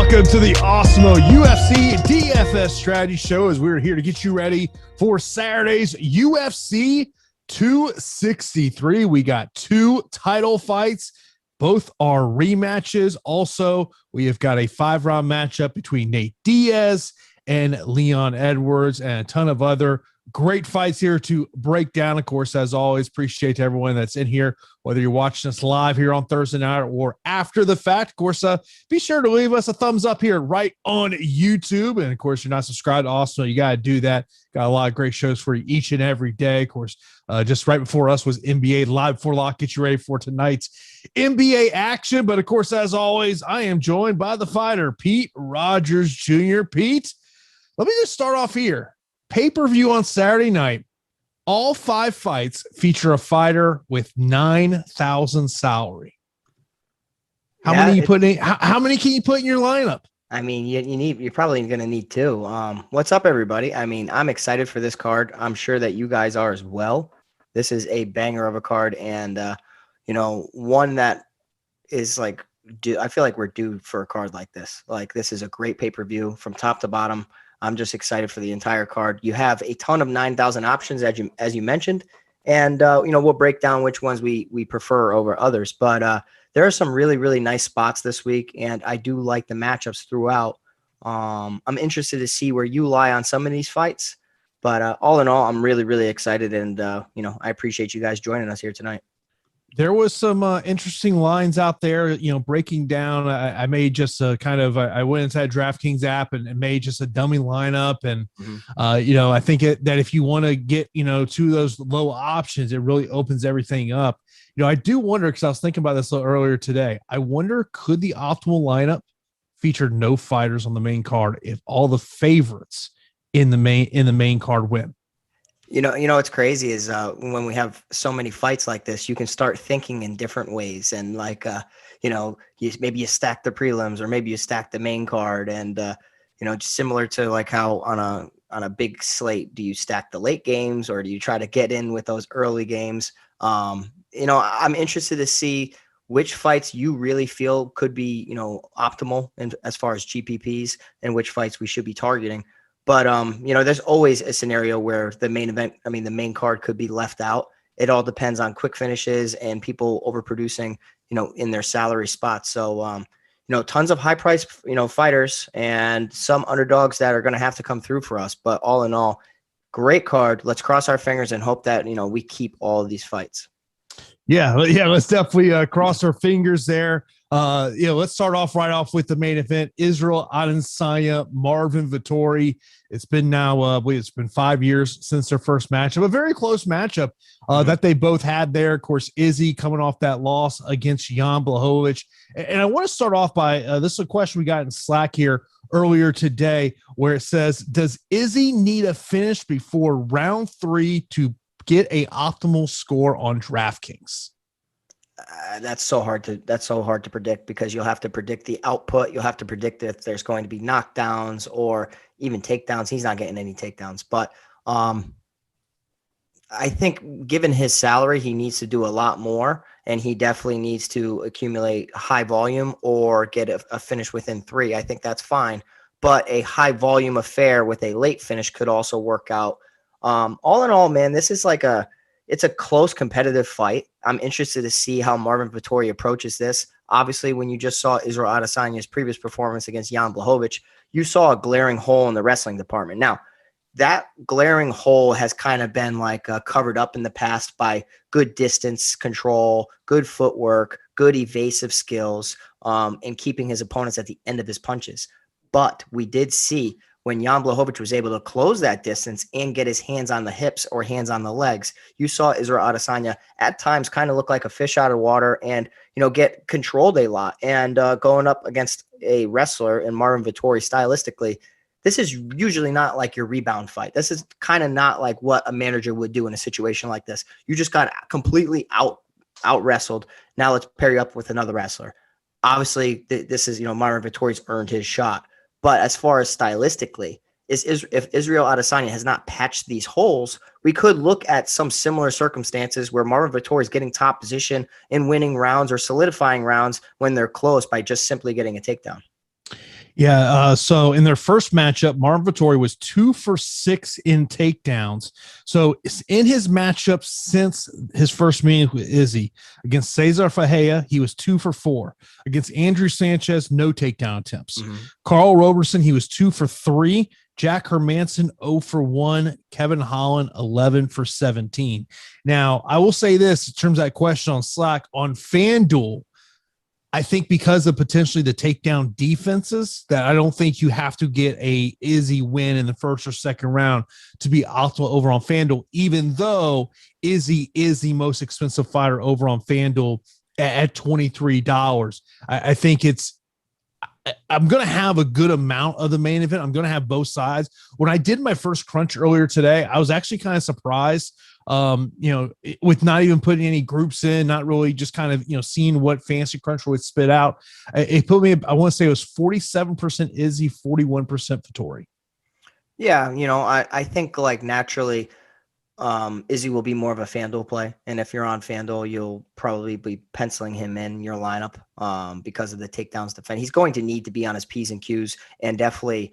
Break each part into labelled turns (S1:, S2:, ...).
S1: Welcome to the Awesemo UFC DFS strategy show, as we're here to get you ready for Saturday's UFC 263. We got two title fights. Both are rematches. Also, we have got a 5-round matchup between Nate Diaz and Leon Edwards and a ton of other great fights here to break down. Of course, as always, appreciate everyone that's in here, whether you're watching us live here on Thursday night or after the fact. Of course, be sure to leave us a thumbs up here right on YouTube. And of course, you're not subscribed to Awesemo, you got to do that. Got a lot of great shows for you each and every day. Of course, just right before us was NBA Live for Lock. Get you ready for tonight's NBA action. But of course, as always, I am joined by the fighter, Pete Rogers Jr. Pete, let me just start off here. Pay-per-view on Saturday night. All 5 fights feature a fighter with 9,000 salary. How many can you put in your lineup?
S2: I mean, you're probably going to need 2. What's up, everybody? I mean, I'm excited for this card. I'm sure that you guys are as well. This is a banger of a card, and one that is like, I feel like we're due for a card like this. Like, this is a great pay-per-view from top to bottom. I'm just excited for the entire card. You have a ton of 9,000 options, as you mentioned, and we'll break down which ones we prefer over others. But there are some really, really nice spots this week, and I do like the matchups throughout. I'm interested to see where you lie on some of these fights, but all in all, I'm really, really excited, and I appreciate you guys joining us here tonight.
S1: There was some interesting lines out there, breaking down. I made just a kind of, I went inside Draftkings app and made just a dummy lineup. And, I think that if you want to get, to those low options, it really opens everything up. I do wonder, because I was thinking about this a little earlier today, I wonder, could the optimal lineup feature no fighters on the main card if all the favorites in the main card win?
S2: What's crazy is when we have so many fights like this, you can start thinking in different ways. And maybe you stack the prelims, or maybe you stack the main card. And, similar to like how on a big slate, do you stack the late games, or do you try to get in with those early games? I'm interested to see which fights you really feel could be, optimal as far as GPPs, and which fights we should be targeting. But, there's always a scenario where the main card could be left out. It all depends on quick finishes and people overproducing, in their salary spots. So, tons of high price, fighters, and some underdogs that are going to have to come through for us. But all in all, great card. Let's cross our fingers and hope that, we keep all of these fights.
S1: Yeah. Let's definitely cross our fingers there. Let's start off with the main event. Israel Adesanya, Marvin Vettori. It's been now, I believe it's been 5 years since their first matchup. A very close matchup that they both had there. Of course, Izzy coming off that loss against Jan Blachowicz. And I want to start off by, this is a question we got in Slack here earlier today, where it says, does Izzy need a finish before round 3 to get a optimal score on DraftKings?
S2: That's so hard to predict, because you'll have to predict the output. You'll have to predict if there's going to be knockdowns or even takedowns. He's not getting any takedowns, but I think given his salary, he needs to do a lot more, and he definitely needs to accumulate high volume or get a finish within 3. I think that's fine, but a high volume affair with a late finish could also work out. All in all, man, this is it's a close competitive fight. I'm interested to see how Marvin Vettori approaches this. Obviously, when you just saw Israel Adesanya's previous performance against Jan Blachowicz, you saw a glaring hole in the wrestling department. Now, that glaring hole has kind of been covered up in the past by good distance control, good footwork, good evasive skills, and keeping his opponents at the end of his punches. But we did see when Jan Blachowicz was able to close that distance and get his hands on the hips or hands on the legs, you saw Israel Adesanya at times kind of look like a fish out of water and, get controlled a lot. And going up against a wrestler in Marvin Vettori stylistically, this is usually not like your rebound fight. This is kind of not like what a manager would do in a situation like this. You just got completely out wrestled. Now let's pair you up with another wrestler. Obviously, this is, Marvin Vettori's earned his shot. But as far as stylistically, if Israel Adesanya has not patched these holes, we could look at some similar circumstances where Marvin Vettori is getting top position and winning rounds or solidifying rounds when they're close by just simply getting a takedown.
S1: Yeah. So in their first matchup, Marvin Vettori was 2 for 6 in takedowns. So in his matchup since his first meeting with Izzy against Cesar Fajea, he was 2 for 4. Against Andrew Sanchez, no takedown attempts. Carl Roberson, he was 2 for 3. Jack Hermanson, 0 for 1. Kevin Holland, 11 for 17. Now, I will say this in terms of that question on Slack, on FanDuel, I think because of potentially the takedown defenses, that I don't think you have to get a Izzy win in the first or second round to be optimal over on FanDuel, even though Izzy is the most expensive fighter over on FanDuel at $23. I think I'm going to have a good amount of the main event. I'm going to have both sides. When I did my first crunch earlier today, I was actually kind of surprised, with not even putting any groups in, not really just kind of, seeing what Fantasy Crunch would spit out. It put me, I want to say it was 47% Izzy, 41% Vettori.
S2: Yeah. I think like naturally, Izzy will be more of a FanDuel play. And if you're on FanDuel, you'll probably be penciling him in your lineup because of the takedowns defense. He's going to need to be on his P's and Q's and definitely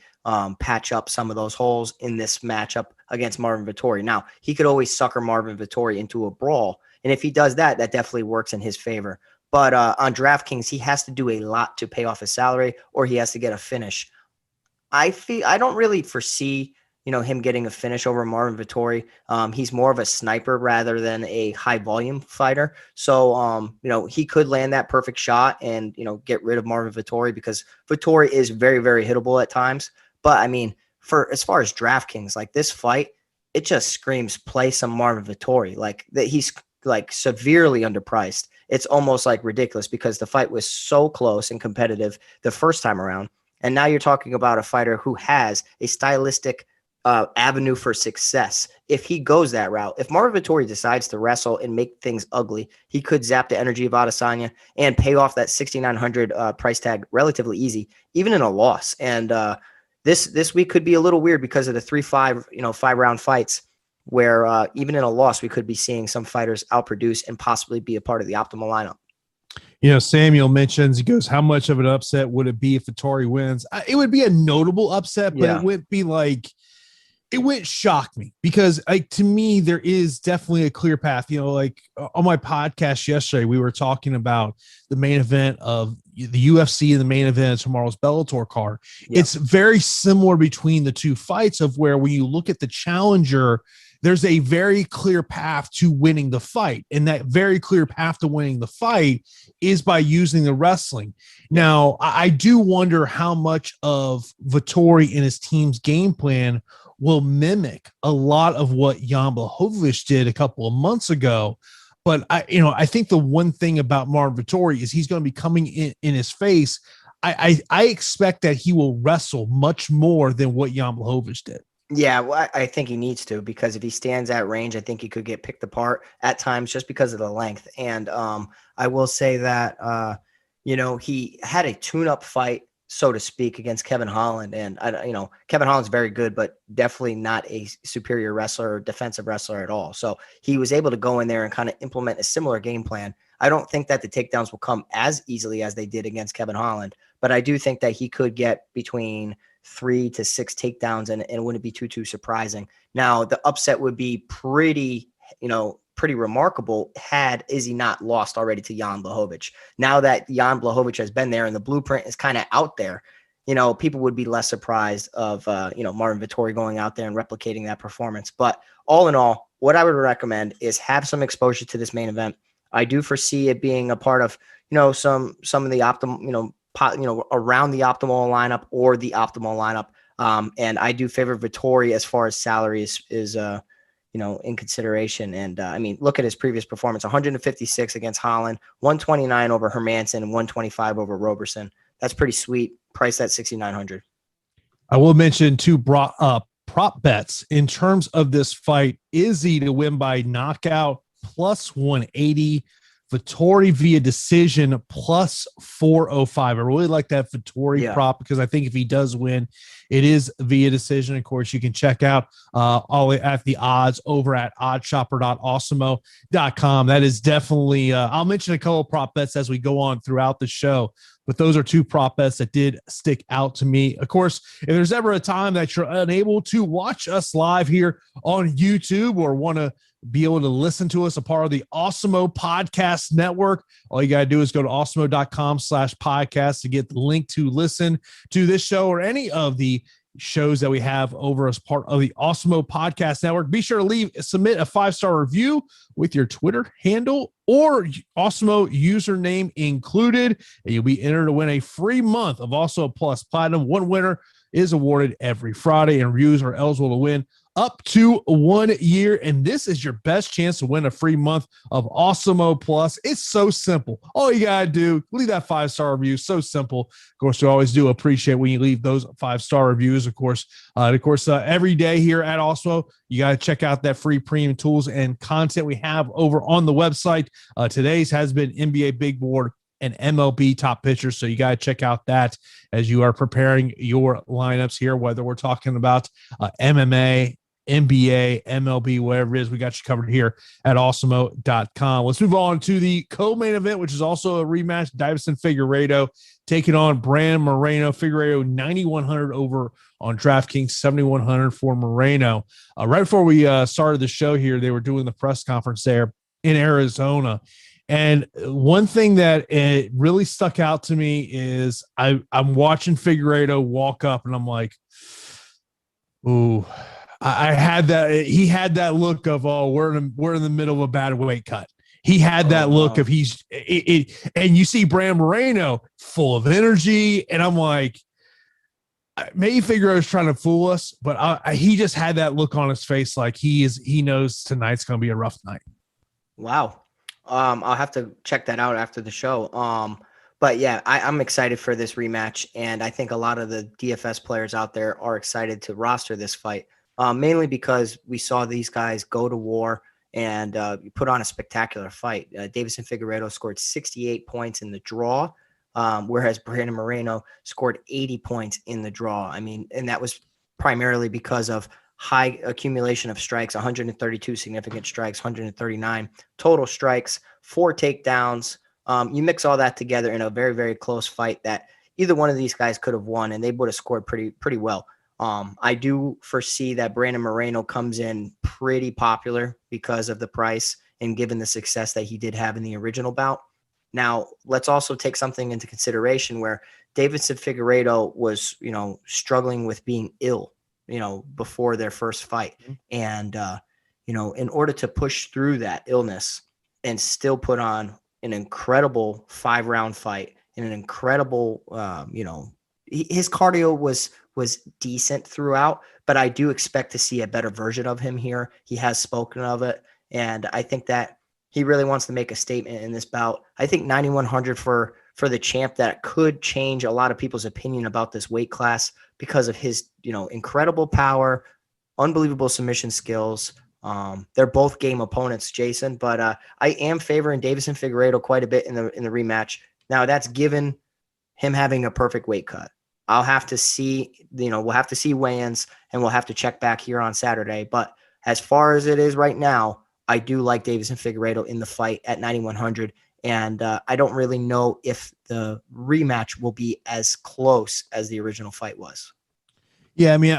S2: patch up some of those holes in this matchup against Marvin Vettori. Now, he could always sucker Marvin Vettori into a brawl. And if he does that, that definitely works in his favor. But on DraftKings, he has to do a lot to pay off his salary, or he has to get a finish. I don't really foresee him getting a finish over Marvin Vettori. He's more of a sniper rather than a high volume fighter. So, he could land that perfect shot and, get rid of Marvin Vettori, because Vettori is very, very hittable at times. But I mean, for as far as DraftKings, like this fight, it just screams play some Marvin Vettori. Like that, he's like severely underpriced. It's almost like ridiculous because the fight was so close and competitive the first time around. And now you're talking about a fighter who has a stylistic avenue for success. If he goes that route, if Marvin Vettori decides to wrestle and make things ugly, he could zap the energy of Adesanya and pay off that 6,900 price tag relatively easy, even in a loss. And this week could be a little weird because of the 3-5, 5-round fights, where even in a loss, we could be seeing some fighters outproduce and possibly be a part of the optimal lineup.
S1: Samuel mentions, he goes, how much of an upset would it be if Vettori wins? It would be a notable upset, but it wouldn't be like, it wouldn't shock me, because to me, there is definitely a clear path. Like on my podcast yesterday, we were talking about the main event of the UFC and the main event of tomorrow's Bellator card. Yep. It's very similar between the two fights, of where when you look at the challenger, there's a very clear path to winning the fight. And that very clear path to winning the fight is by using the wrestling. Now, I do wonder how much of Vettori and his team's game plan will mimic a lot of what Jan Blachowicz did a couple of months ago. But I think the one thing about Marvin Vettori is he's going to be coming in his face. I expect that he will wrestle much more than what Jan Blachowicz did.
S2: Yeah, well, I think he needs to, because if he stands at range, I think he could get picked apart at times just because of the length. And I will say that, he had a tune-up fight, so to speak, against Kevin Holland. And, Kevin Holland's very good, but definitely not a superior wrestler or defensive wrestler at all. So he was able to go in there and kind of implement a similar game plan. I don't think that the takedowns will come as easily as they did against Kevin Holland, but I do think that he could get between 3 to 6 takedowns, and it wouldn't be too surprising. Now, the upset would be pretty remarkable had Izzy not lost already to Jan Blachowicz. Now that Jan Blachowicz has been there and the blueprint is kind of out there, people would be less surprised of, Marvin Vettori going out there and replicating that performance. But all in all, what I would recommend is have some exposure to this main event. I do foresee it being a part of, some of the optimal, around the optimal lineup or the optimal lineup. And I do favor Vettori as far as salary is in consideration. And look at his previous performance: 156 against Holland, 129 over Hermanson, and 125 over Roberson. That's pretty sweet. Price at 6,900.
S1: I will mention two prop bets in terms of this fight. Izzy to win by knockout plus 180. Vettori via decision plus 405. I really like that Vettori prop, because I think if he does win, it is via decision. Of course, you can check out all at the odds over at oddshopper.awesemo.com. That is definitely, I'll mention a couple of prop bets as we go on throughout the show. but those are two prop bets that did stick out to me. Of course, if there's ever a time that you're unable to watch us live here on YouTube or want to be able to listen to us, a part of the Awesemo podcast network, all you got to do is go to awesemo.com/podcast to get the link to listen to this show or any of the shows that we have over as part of the Awesemo podcast network. Be sure to submit a 5-star review with your Twitter handle or Awesemo username included, and you'll be entered to win a free month of Awesemo Plus Platinum. One winner is awarded every Friday, and reviews are eligible to win up to 1 year. And this is your best chance to win a free month of Awesemo Plus. It's so simple. All you got to do, leave that 5-star review. So simple. Of course, we always do appreciate when you leave those 5-star reviews, of course. Every day here at Awesemo, you got to check out that free premium tools and content we have over on the website. Today's has been NBA Big Board and MLB top pitchers. So you got to check out that as you are preparing your lineups here, whether we're talking about MMA, NBA, MLB, whatever it is, we got you covered here at awesemo.com. Let's move on to the co-main event, which is also a rematch. Davison Figueiredo taking on Brandon Moreno. Figueiredo 9,100 over on Draftkings, 7,100 for Moreno. Right before we started the show here, they were doing the press conference there in Arizona. And one thing that it really stuck out to me is I'm watching Figueiredo walk up and I'm like, ooh, I had that. He had that look of, oh, we're in the middle of a bad weight cut. He had that look of and you see Brandon Moreno full of energy, and I'm like, maybe Figueiredo's trying to fool us, but he just had that look on his face, like he knows tonight's going to be a rough night.
S2: Wow. I'll have to check that out after the show. But yeah, I'm excited for this rematch, and I think a lot of the DFS players out there are excited to roster this fight. Mainly because we saw these guys go to war and put on a spectacular fight. Davison Figueiredo scored 68 points in the draw, whereas Brandon Moreno scored 80 points in the draw. I mean, and that was primarily because of high accumulation of strikes, 132 significant strikes, 139 total strikes, 4 takedowns. You mix all that together in a very, very close fight that either one of these guys could have won, and they would have scored pretty well. I do foresee that Brandon Moreno comes in pretty popular because of the price and given the success that he did have in the original bout. Now, let's also take something into consideration where Davison Figueiredo was, struggling with being ill, before their first fight. And, in order to push through that illness and still put on an incredible 5-round fight and an incredible, his cardio was decent throughout, but I do expect to see a better version of him here. He has spoken of it, and I think that he really wants to make a statement in this bout. I think 9,100 for the champ, that could change a lot of people's opinion about this weight class because of his, incredible power, unbelievable submission skills. They're both game opponents, Jason, but I am favoring Davison Figueiredo quite a bit in the rematch. Now, that's given him having a perfect weight cut. I'll have to see, we'll have to see weigh-ins, and we'll have to check back here on Saturday. But as far as it is right now, I do like Davison Figueiredo in the fight at 9,100. And I don't really know if the rematch will be as close as the original fight was.
S1: Yeah, I mean,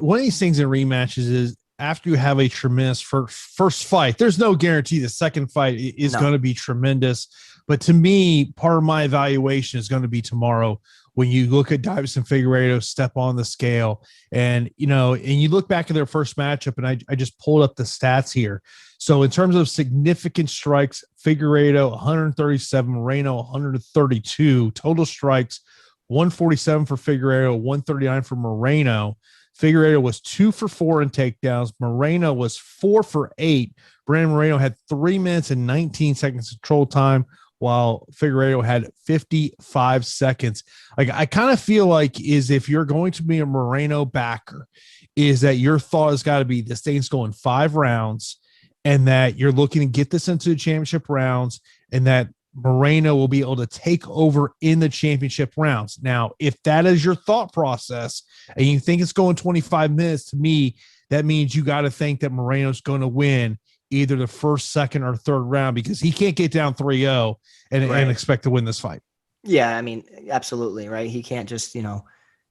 S1: one of these things in rematches is after you have a tremendous first fight, there's no guarantee the second fight is going to be tremendous. But to me, part of my evaluation is going to be tomorrow when you look at Davison Figueiredo step on the scale and you look back at their first matchup, and I just pulled up the stats here. So in terms of significant strikes, Figueiredo 137, Moreno 132, total strikes 147 for Figueiredo, 139 for Moreno. Figueiredo was 2 for 4 in takedowns. Moreno was 4 for 8. Brandon Moreno had 3 minutes and 19 seconds control time, while Figueiredo had 55 seconds. Like, I kind of feel like if you're going to be a Moreno backer, is that your thought has got to be this thing's going 5 rounds, and that you're looking to get this into the championship rounds, and that Moreno will be able to take over in the championship rounds. Now, if that is your thought process and you think it's going 25 minutes, to me, that means you got to think that Moreno's going to win either the first, second, or third round, because he can't get down 3-0 and expect to win this fight.
S2: Yeah, I mean, absolutely, right? He can't just,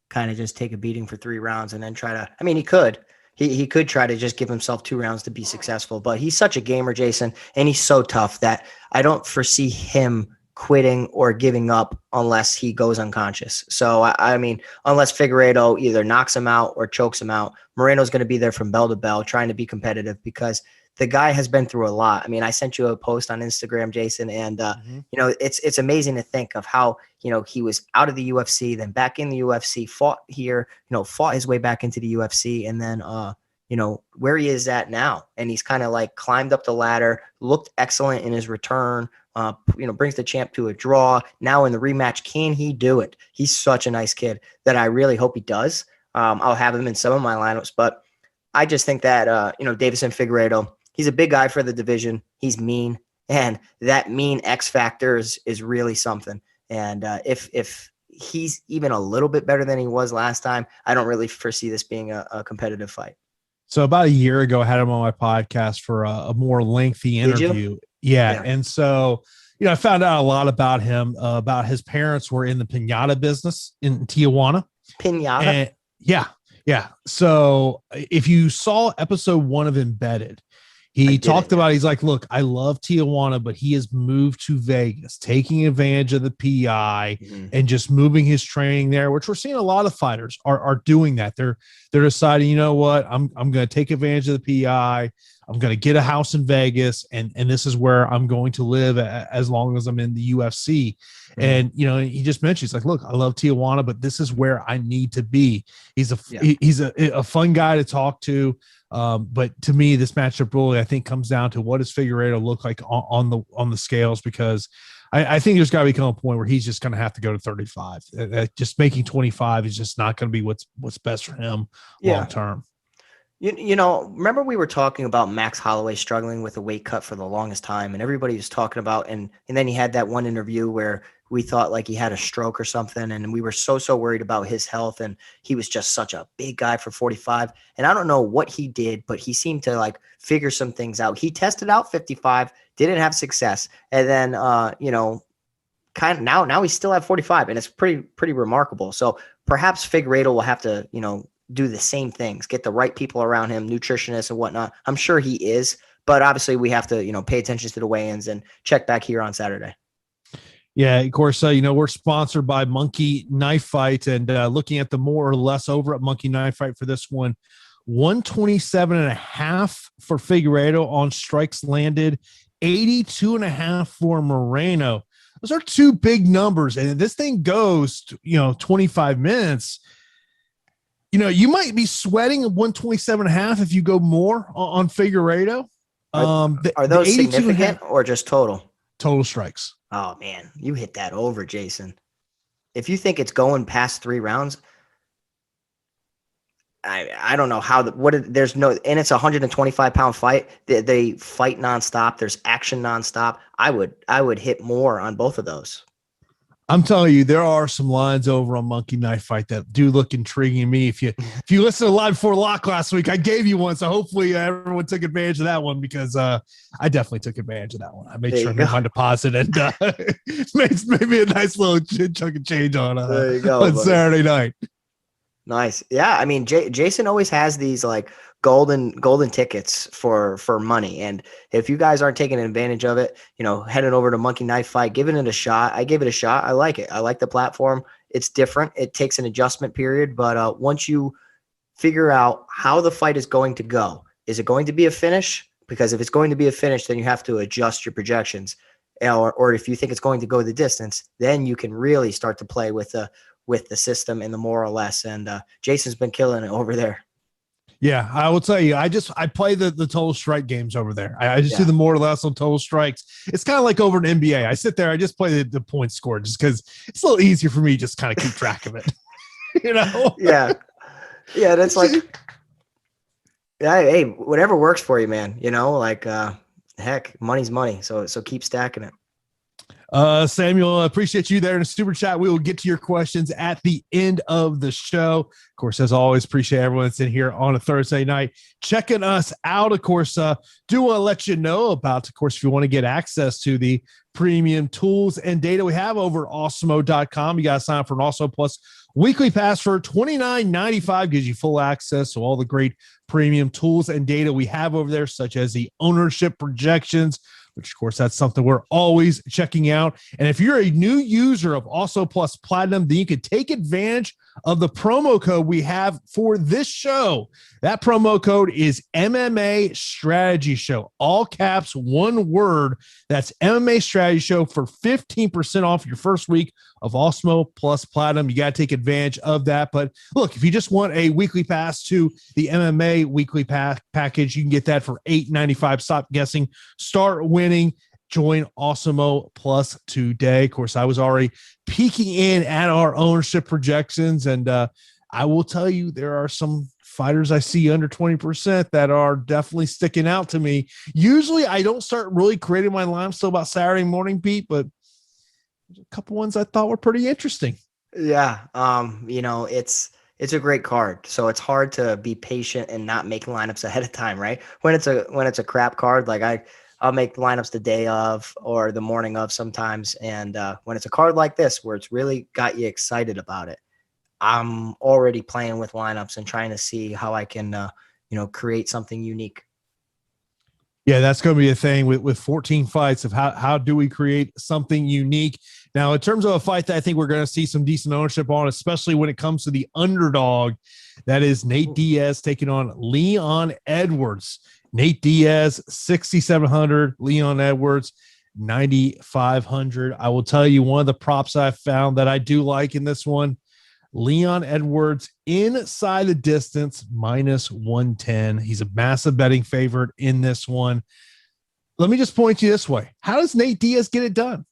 S2: kind of just take a beating for 3 rounds and then try to, I mean, he could. He could try to just give himself 2 rounds to be successful, but he's such a gamer, Jason, and he's so tough that I don't foresee him quitting or giving up unless he goes unconscious. So, I mean, unless Figueiredo either knocks him out or chokes him out, Moreno's going to be there from bell to bell trying to be competitive because the guy has been through a lot. I mean, I sent you a post on Instagram, Jason, and it's amazing to think of how he was out of the UFC, then back in the UFC, fought here, fought his way back into the UFC, and then where he is at now, and he's kind of like climbed up the ladder, looked excellent in his return. Brings the champ to a draw. Now in the rematch, can he do it? He's such a nice kid that I really hope he does. I'll have him in some of my lineups, but I just think that Davis and Figueiredo. He's a big guy for the division. He's mean, and that mean X factor is really something. And if he's even a little bit better than he was last time, I don't really foresee this being a competitive fight.
S1: So about a year ago, I had him on my podcast for a more lengthy interview. Yeah. And so, I found out a lot about him, about his parents were in the piñata business in Tijuana.
S2: Piñata?
S1: And yeah. So if you saw episode 1 of Embedded, he talked about, he's like, look, I love Tijuana, but he has moved to Vegas, taking advantage of the PI and just moving his training there, which we're seeing a lot of fighters are doing that. They're deciding, you know what, I'm going to take advantage of the PI. I'm going to get a house in Vegas, and this is where I'm going to live as long as I'm in the UFC. And, he just mentioned, he's like, look, I love Tijuana, but this is where I need to be. He's a fun guy to talk to. But to me, this matchup really, I think, comes down to what does Figueiredo look like on the scales, because I think there's got to become a point where he's just going to have to go to 35. Just making 25 is just not going to be what's best for him long term.
S2: Remember we were talking about Max Holloway struggling with a weight cut for the longest time, and everybody was talking about, and then he had that one interview where we thought like he had a stroke or something, and we were so worried about his health, and he was just such a big guy for 45. And I don't know what he did, but he seemed to like figure some things out. He tested out 55, didn't have success, and then kind of now he's still at 45, and it's pretty remarkable. So perhaps Figueiredo will have to do the same things, get the right people around him, nutritionists and whatnot. I'm sure he is, but obviously we have to, pay attention to the weigh-ins and check back here on Saturday.
S1: Yeah, of course, we're sponsored by Monkey Knife Fight, and looking at the more or less over at Monkey Knife Fight for this one, 127.5 for Figueiredo on strikes landed, 82.5 for Moreno. Those are 2 big numbers, and this thing goes, 25 minutes. You might be sweating at 127.5 if you go more on Figueiredo.
S2: Are those significant or just total?
S1: Total strikes.
S2: Oh man, you hit that over, Jason. If you think it's going past 3 rounds, I don't know how there's no, and it's a 125-pound fight. They fight nonstop. There's action nonstop. I would hit more on both of those.
S1: I'm telling you, there are some lines over on Monkey Knife Fight that do look intriguing to me. If you listen to Live Before Lock last week, I gave you one, so hopefully everyone took advantage of that one, because I definitely took advantage of that one. I made sure I made my deposit and made me a nice little chunk of change on Saturday night.
S2: Nice. Yeah, I mean, Jason always has these like golden tickets for money, and if you guys aren't taking advantage of it, heading over to Monkey Knife Fight, giving it a shot. I gave it a shot. I like it. I like the platform. It's different. It takes an adjustment period, but once you figure out how the fight is going to go, is it going to be a finish? Because if it's going to be a finish, then you have to adjust your projections, or if you think it's going to go the distance, then you can really start to play with the system and the more or less. And Jason's been killing it over there.
S1: Yeah, I will tell you, I play the total strike games over there. I just do the more or less on total strikes. It's kind of like over in NBA. I sit there, I just play the point score just because it's a little easier for me to just kind of keep track of it.
S2: Yeah. That's like, hey, whatever works for you, man. Heck, money's money. So keep stacking it.
S1: Samuel, I appreciate you there in the super chat. We will get to your questions at the end of the show. Of course, as always, appreciate everyone that's in here on a Thursday night checking us out. Of course, do want to let you know about, of course, if you want to get access to the premium tools and data we have over at Awesemo.com, you got to sign up for an Awesemo Plus weekly pass for $29.95, gives you full access to all the great premium tools and data we have over there, such as the ownership projections, which of course that's something we're always checking out. And if you're a new user of Awesemo Plus Platinum, then you can take advantage of the promo code we have for this show. That promo code is MMA Strategy Show, all caps, one word. That's MMA Strategy Show for 15% off your first week of Awesemo Plus Platinum. You got to take advantage of that. But look, if you just want a weekly pass to the MMA weekly package, you can get that for $8.95. Stop guessing, start winning. Join Awesemo Plus today. Of course, I was already peeking in at our ownership projections, and I will tell you there are some fighters I see under 20% that are definitely sticking out to me. Usually I don't start really creating my lineups till about Saturday morning, Pete, but there's a couple ones I thought were pretty interesting.
S2: Yeah. It's a great card. So it's hard to be patient and not make lineups ahead of time, right? When it's a crap card, like I'll make lineups the day of or the morning of sometimes. And when it's a card like this, where it's really got you excited about it, I'm already playing with lineups and trying to see how I can, create something unique.
S1: Yeah, that's going to be a thing with 14 fights of how do we create something unique. Now, in terms of a fight that I think we're going to see some decent ownership on, especially when it comes to the underdog, that is Nate Diaz taking on Leon Edwards. Nate Diaz, 6,700. Leon Edwards, 9,500. I will tell you one of the props I found that I do like in this one, Leon Edwards inside the distance, -110. He's a massive betting favorite in this one. Let me just point you this way. How does Nate Diaz get it done?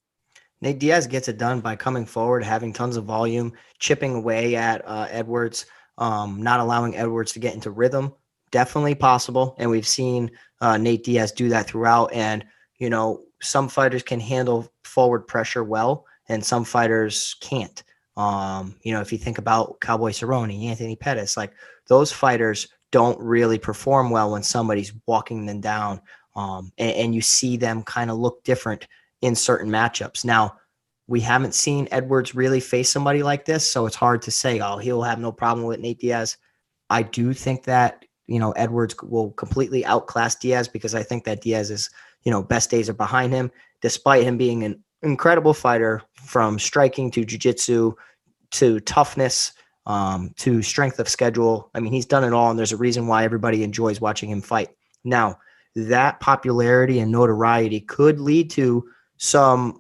S2: Nate Diaz gets it done by coming forward, having tons of volume, chipping away at Edwards, not allowing Edwards to get into rhythm. Definitely possible. And we've seen Nate Diaz do that throughout. And, some fighters can handle forward pressure well, and some fighters can't. If you think about Cowboy Cerrone, Anthony Pettis, like those fighters don't really perform well when somebody's walking them down. And you see them kind of look different in certain matchups. Now, we haven't seen Edwards really face somebody like this, so it's hard to say, he'll have no problem with Nate Diaz. I do think that, Edwards will completely outclass Diaz, because I think that Diaz's, best days are behind him, despite him being an incredible fighter, from striking to jiu-jitsu to toughness, to strength of schedule. I mean, he's done it all, and there's a reason why everybody enjoys watching him fight. Now, that popularity and notoriety could lead to some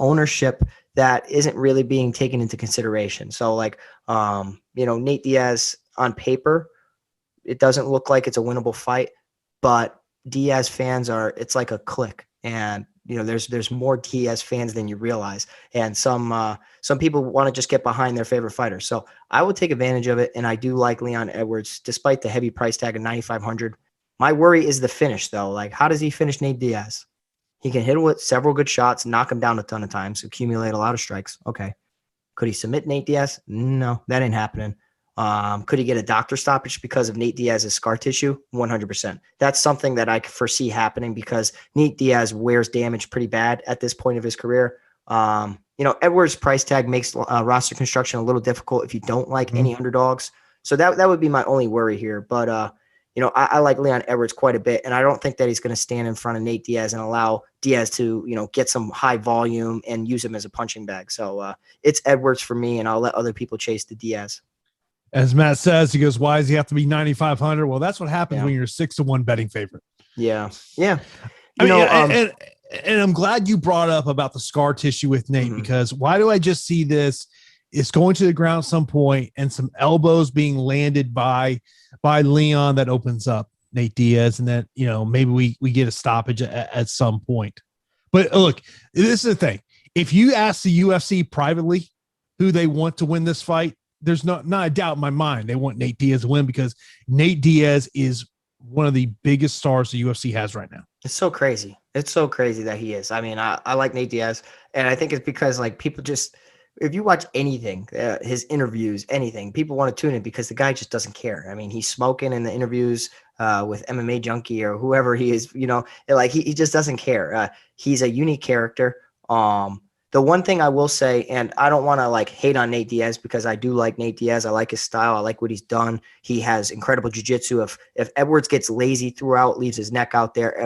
S2: ownership that isn't really being taken into consideration. So Nate Diaz on paper, it doesn't look like it's a winnable fight, but Diaz fans it's like a clique, and there's more Diaz fans than you realize. And some people want to just get behind their favorite fighter. So I will take advantage of it. And I do like Leon Edwards, despite the heavy price tag of 9,500. My worry is the finish, though. Like, how does he finish Nate Diaz? He can hit him with several good shots, knock him down a ton of times, accumulate a lot of strikes. Okay. Could he submit Nate Diaz? No, that ain't happening. Could he get a doctor stoppage because of Nate Diaz's scar tissue? 100%. That's something that I foresee happening, because Nate Diaz wears damage pretty bad at this point of his career. Edwards' price tag makes roster construction a little difficult if you don't like any underdogs. So that would be my only worry here. But, I like Leon Edwards quite a bit, and I don't think that he's going to stand in front of Nate Diaz and allow Diaz to, get some high volume and use him as a punching bag. So it's Edwards for me, and I'll let other people chase the Diaz.
S1: As Matt says, he goes, why does he have to be 9,500? Well, that's what happens when you're 6-1 betting favorite.
S2: Yeah. Yeah.
S1: And I'm glad you brought up about the scar tissue with Nate, because why do I just see this? It's going to the ground at some point, and some elbows being landed by Leon that opens up Nate Diaz, and then, maybe we get a stoppage at some point. But look, this is the thing. If you ask the UFC privately who they want to win this fight, there's not a doubt in my mind they want Nate Diaz to win, because Nate Diaz is one of the biggest stars the UFC has right now.
S2: It's so crazy. It's so crazy that he is. I mean, I like Nate Diaz, and I think it's because like people just, if you watch anything, his interviews, anything, people want to tune in because the guy just doesn't care. I mean, he's smoking in the interviews with MMA Junkie or whoever he is, like he just doesn't care. He's a unique character. The one thing I will say, and I don't want to like hate on Nate Diaz because I do like Nate Diaz. I like his style. I like what he's done. He has incredible jiu-jitsu. If Edwards gets lazy throughout, leaves his neck out there,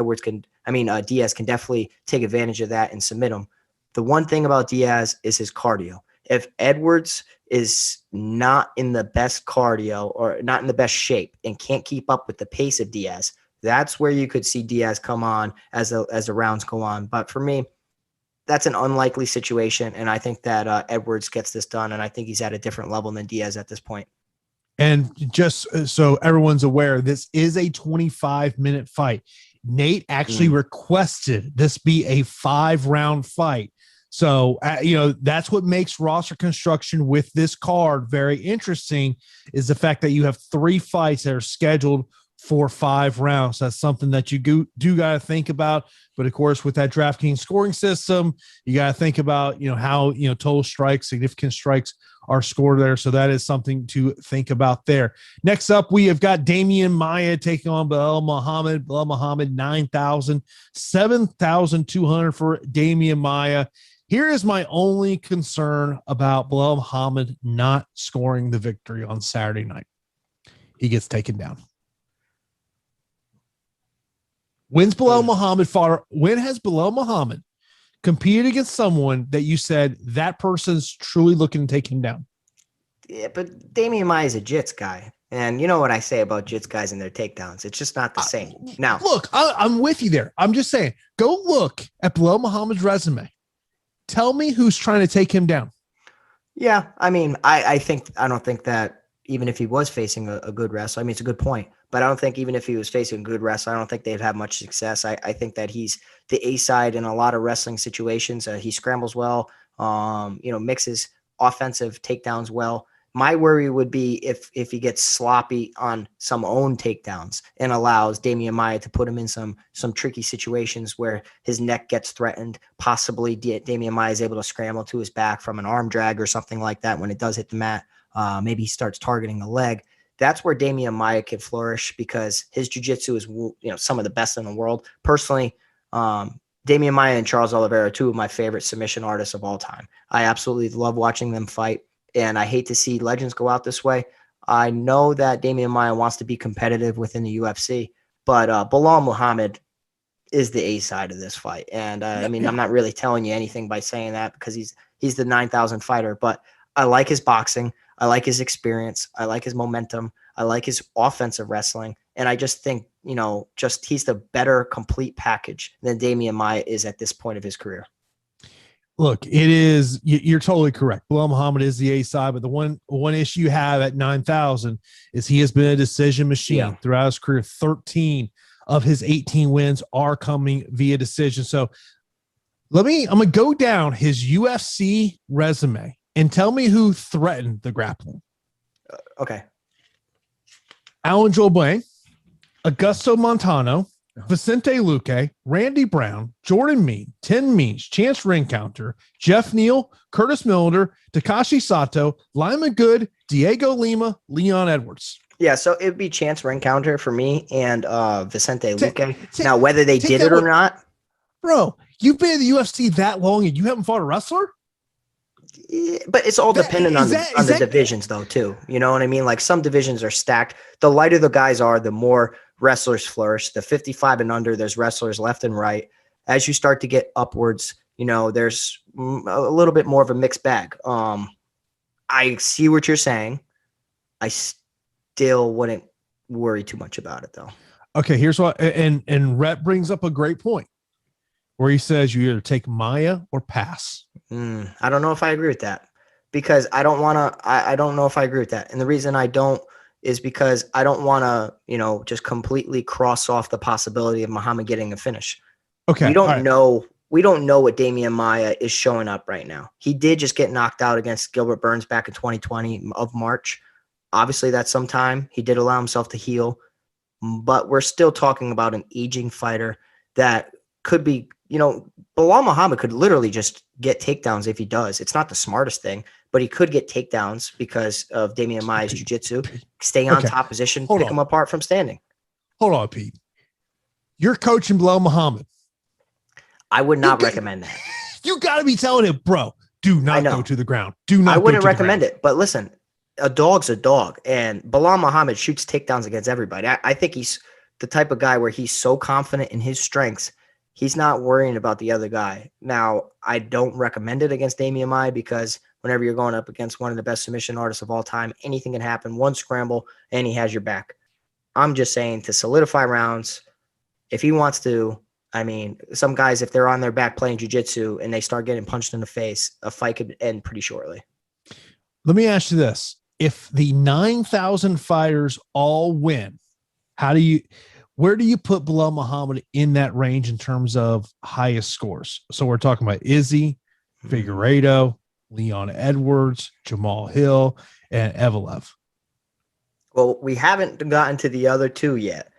S2: Diaz can definitely take advantage of that and submit him. The one thing about Diaz is his cardio. If Edwards is not in the best cardio or not in the best shape and can't keep up with the pace of Diaz, that's where you could see Diaz come on as the rounds go on. But for me, that's an unlikely situation, and I think that Edwards gets this done, and I think he's at a different level than Diaz at this point.
S1: And just so everyone's aware, this is a 25-minute fight. Nate actually requested this be a 5-round fight. So, that's what makes roster construction with this card very interesting, is the fact that you have 3 fights that are scheduled for 5 rounds. That's something that you do got to think about. But of course, with that DraftKings scoring system, you got to think about, how, total strikes, significant strikes are scored there. So that is something to think about there. Next up, we have got Damian Maia taking on Belal Muhammad. Belal Muhammad, 9,000, 7,200 for Damian Maia. Here is my only concern about Belal Muhammad not scoring the victory on Saturday night. He gets taken down. When has Belal Muhammad competed against someone that you said that person's truly looking to take him down?
S2: Yeah, but Damian Maia is a jits guy. And you know what I say about jits guys and their takedowns. It's just not the same. Now,
S1: look, I'm with you there. I'm just saying, go look at Belal Muhammad's resume. Tell me who's trying to take him down.
S2: Yeah, I mean, I don't think that even if he was facing a good wrestler, I mean, it's a good point. But I don't think even if he was facing a good wrestler, I don't think they'd have much success. I think that he's the A side in a lot of wrestling situations. He scrambles well, mixes offensive takedowns well. My worry would be if he gets sloppy on some own takedowns and allows Damian Maia to put him in some tricky situations where his neck gets threatened. Possibly Damian Maia is able to scramble to his back from an arm drag or something like that when it does hit the mat. Maybe he starts targeting the leg. That's where Damian Maia can flourish because his jiu-jitsu is, some of the best in the world. Personally, Damian Maia and Charles Oliveira are 2 of my favorite submission artists of all time. I absolutely love watching them fight, and I hate to see legends go out this way. I know that Damian Maia wants to be competitive within the UFC, but Belal Muhammad is the A side of this fight. And I'm not really telling you anything by saying that because he's the 9,000 fighter, but I like his boxing. I like his experience. I like his momentum. I like his offensive wrestling. And I just think, he's the better complete package than Damian Maia is at this point of his career.
S1: Look, you're totally correct. Belal Muhammad is the A side, but the one issue you have at 9,000 is he has been a decision machine throughout his career. 13 of his 18 wins are coming via decision. So I'm going to go down his UFC resume and tell me who threatened the grappling.
S2: Okay.
S1: Alan Joubert, Augusto Montano, Vicente Luque, Randy Brown, Jordan Meade, Tim Means, Chance Ringcounter, Jeff Neal, Curtis Milner, Takashi Sato, Lyman Good, Diego Lima, Leon Edwards.
S2: Yeah, so it would be Chance Ringcounter for me and Vicente Luque. Now, whether they did it or not.
S1: Bro, you've been in the UFC that long and you haven't fought a wrestler?
S2: Yeah, but it's all dependent on the divisions, though, too. You know what I mean? Like some divisions are stacked. The lighter the guys are, the more wrestlers flourish. The 55 and under, there's wrestlers left and right. As you start to get upwards, there's a little bit more of a mixed bag. I see what you're saying. I still wouldn't worry too much about it, though.
S1: Okay, here's what, and Rhett brings up a great point where he says you either take Maia or pass.
S2: I don't know if I agree with that because I don't know if I agree with that. And the reason I don't is because I don't want to, just completely cross off the possibility of Muhammad getting a finish.
S1: Okay.
S2: We don't know what Damian Maia is showing up right now. He did just get knocked out against Gilbert Burns back in 2020 of March. Obviously that's some time. He did allow himself to heal. but we're still talking about an aging fighter that could be, Bilal Muhammad could literally just get takedowns if he does. It's not the smartest thing, but he could get takedowns because of Damian Maia's jiu-jitsu, stay on top position, pick him apart from standing.
S1: Hold on, Pete. You're coaching Bilal Muhammad.
S2: I would not recommend that.
S1: You got to be telling him, bro, do not go to the ground. Do not.
S2: I wouldn't recommend it. But listen, a dog's a dog, and Bilal Muhammad shoots takedowns against everybody. I think he's the type of guy where he's so confident in his strengths, he's not worrying about the other guy. Now, I don't recommend it against Damian Maia because whenever you're going up against one of the best submission artists of all time, anything can happen. One scramble, and he has your back. I'm just saying to solidify rounds, if he wants to. I mean, some guys, if they're on their back playing jiu-jitsu and they start getting punched in the face, a fight could end pretty shortly.
S1: Let me ask you this. If the 9,000 fighters all win, where do you put Bilal Muhammad in that range in terms of highest scores? So we're talking about Izzy, Figueiredo, Leon Edwards, Jamal Hill, and Evloev.
S2: Well, we haven't gotten to the other two yet.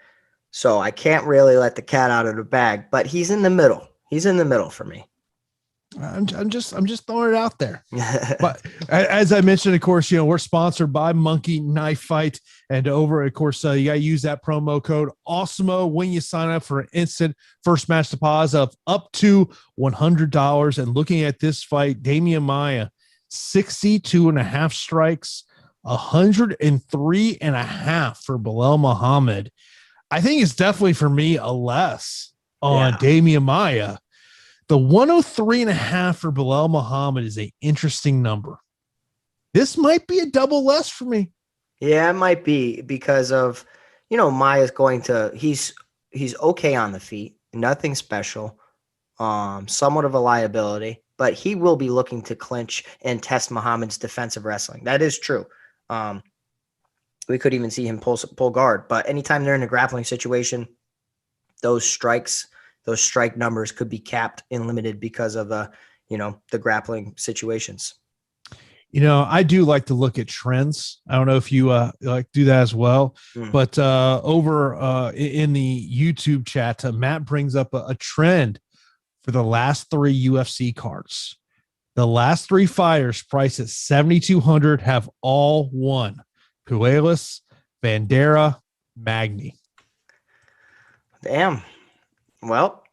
S2: So I can't really let the cat out of the bag, but he's in the middle. He's in the middle for me.
S1: I'm just throwing it out there. But as I mentioned, of course, we're sponsored by Monkey Knife Fight, and over, of course, you got to use that promo code Awesemo when you sign up for an instant first match deposit of up to $100. And looking at this fight, Damian Maia, 62.5 strikes, 103.5 for Bilal Muhammad. I think it's definitely for me a less on Damian Maia. The 103.5 for Bilal Muhammad is an interesting number. This might be a double less for me.
S2: Yeah, it might be because of, Maia's he's okay on the feet, nothing special, somewhat of a liability, but he will be looking to clinch and test Muhammad's defensive wrestling. That is true. We could even see him pull guard, but anytime they're in a grappling situation, those strike numbers could be capped and limited because of the grappling situations.
S1: I do like to look at trends. I don't know if you like do that as well, but over in the YouTube chat, Matt brings up a trend for the last 3 UFC cards. The last 3 fighters priced at 7,200 have all won. Puelas, Bandera, Magny.
S2: Damn. Well,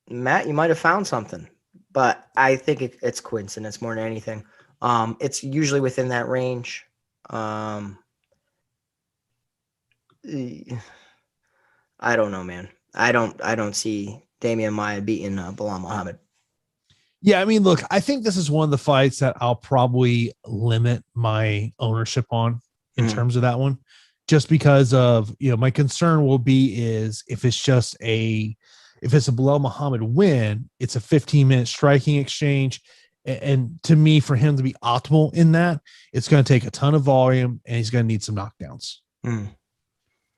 S2: Matt, you might have found something, but I think it's coincidence more than anything. It's usually within that range. I don't know, man. I don't see Damian Maia beating Bilal Muhammad.
S1: Yeah, I mean, look, I think this is one of the fights that I'll probably limit my ownership on in terms of that one, just because of, my concern will be is if it's a Bilal Muhammad win, it's a 15-minute striking exchange. And to me, for him to be optimal in that, it's going to take a ton of volume and he's going to need some knockdowns.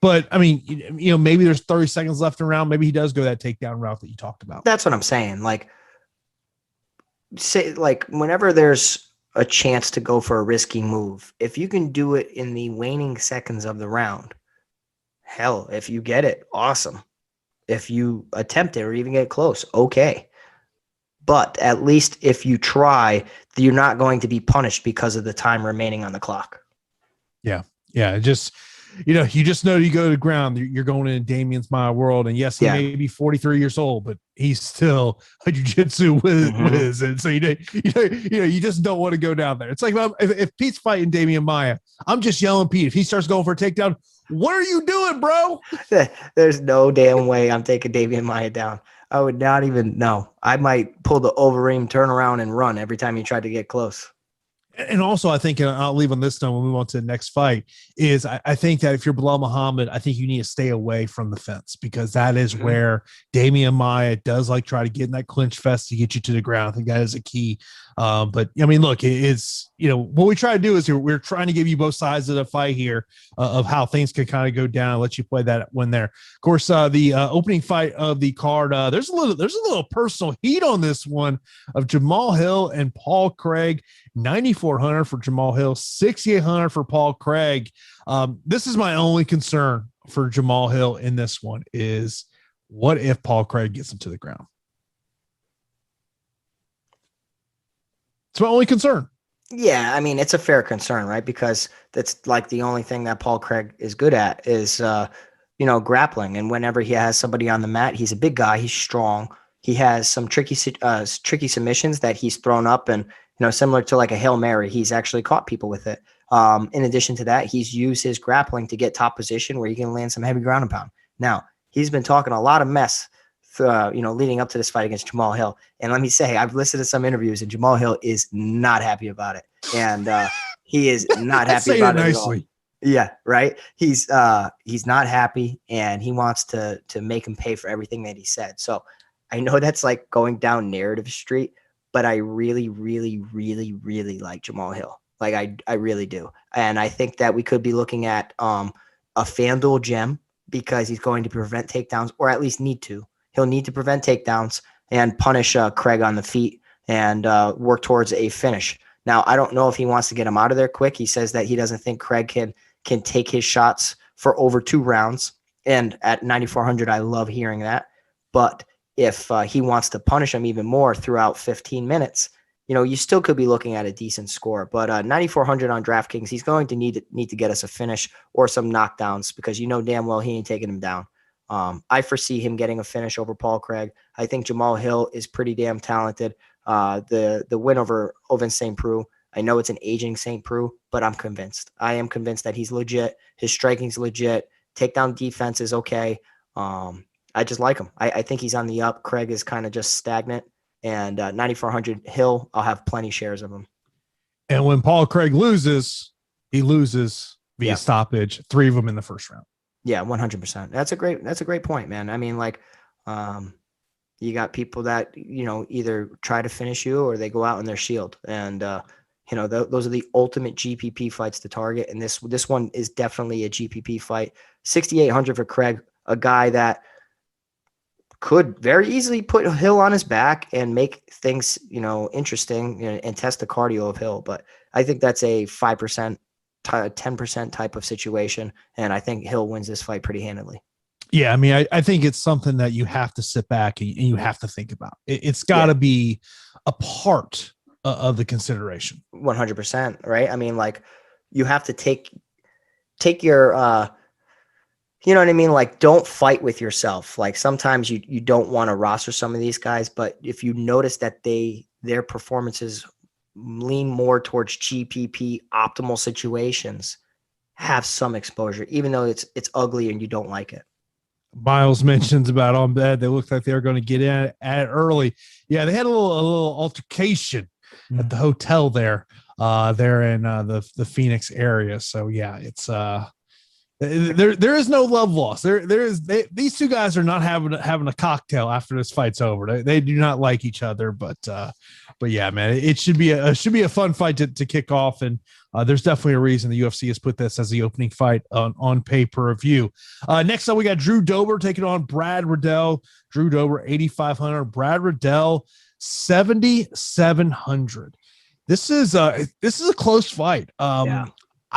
S1: But I mean, maybe there's 30 seconds left around. Maybe he does go that takedown route that you talked about.
S2: That's what I'm saying. Whenever there's a chance to go for a risky move, if you can do it in the waning seconds of the round, hell, if you get it, awesome. If you attempt it or even get close, okay. But at least if you try, you're not going to be punished because of the time remaining on the clock. Yeah.
S1: You just know you go to the ground, you're going in Damian's Maia world. And yes, he may be 43 years old, but he's still a jiu-jitsu whiz. And so, you just don't want to go down there. It's like if Pete's fighting Damian Maia, I'm just yelling, Pete, if he starts going for a takedown, what are you doing, bro?
S2: There's no damn way I'm taking Damian Maia down. I would not even know. I might pull the overeem, turn around and run every time he tried to get close.
S1: And also, I think, and I'll leave on this note when we move on to the next fight, is I think that if you're Bilal Muhammad, I think you need to stay away from the fence because that is where Damian Maia does try to get in that clinch fest to get you to the ground. I think that is a key. But I mean, look, it's, what we try to do is we're trying to give you both sides of the fight here of how things can kind of go down. Let you play that one there. Of course, the opening fight of the card, there's a little personal heat on this one of Jamal Hill and Paul Craig. 9,400 for Jamal Hill, 6,800 for Paul Craig. This is my only concern for Jamal Hill in this one is, what if Paul Craig gets him to the ground? It's my only concern.
S2: Yeah, I mean, it's a fair concern, right? Because that's like the only thing that Paul Craig is good at is, grappling. And whenever he has somebody on the mat, he's a big guy, he's strong. He has some tricky submissions that he's thrown up, and similar to like a Hail Mary, he's actually caught people with it. In addition to that, he's used his grappling to get top position where he can land some heavy ground and pound. Now, he's been talking a lot of mess, leading up to this fight against Jamal Hill. And let me say, I've listened to some interviews, and Jamal Hill is not happy about it. And he is not happy about it nicely. At all. Yeah, right. He's not happy, and he wants to make him pay for everything that he said. So I know that's like going down narrative street, but I really, really, really, really like Jamal Hill. Like I really do. And I think that we could be looking at a FanDuel gem, because he's going to prevent takedowns, or at least need to. He'll need to prevent takedowns and punish Craig on the feet and work towards a finish. Now, I don't know if he wants to get him out of there quick. He says that he doesn't think Craig can take his shots for over 2 rounds. And at 9,400, I love hearing that. But if he wants to punish him even more throughout 15 minutes, you still could be looking at a decent score. But 9,400 on DraftKings, he's going to need to get us a finish or some knockdowns, because damn well he ain't taking him down. I foresee him getting a finish over Paul Craig. I think Jamal Hill is pretty damn talented. The win over Ovince St. Preux, I know it's an aging St. Preux, but I'm convinced. I am convinced that he's legit. His striking's legit. Takedown defense is okay. I just like him. I think he's on the up. Craig is kind of just stagnant. And 9,400 Hill, I'll have plenty shares of him.
S1: And when Paul Craig loses, he loses via stoppage. 3 of them in the first round.
S2: Yeah, 100%. That's a great point, man. I mean, like, you got people that, either try to finish you or they go out on their shield. And, those are the ultimate GPP fights to target. And this one is definitely a GPP fight. 6,800 for Craig, a guy that could very easily put Hill on his back and make things, interesting and test the cardio of Hill. But I think that's a 5%, 10% type of situation. And I think Hill wins this fight pretty handily.
S1: Yeah. I mean, I think it's something that you have to sit back and you have to think about. It's got to be a part of the consideration.
S2: 100%. Right. I mean, like, you have to take your, you know what I mean? Like, don't fight with yourself. Like, sometimes you don't want to roster some of these guys, but if you notice that their performances lean more towards GPP optimal situations, have some exposure, even though it's ugly and you don't like it.
S1: Miles mentions about on bed. They looked like they were going to get in at early. Yeah, they had a little altercation at the hotel there in the Phoenix area. So yeah, it's there is no love lost. These two guys are not having a cocktail after this fight's over. They do not like each other, but yeah, man, it should be a fun fight to kick off. And there's definitely a reason the UFC has put this as the opening fight on pay-per-view. Next up, we got Drew Dober taking on Brad Riddell. Drew Dober, 8,500. Brad Riddell, 7,700. This is a close fight. I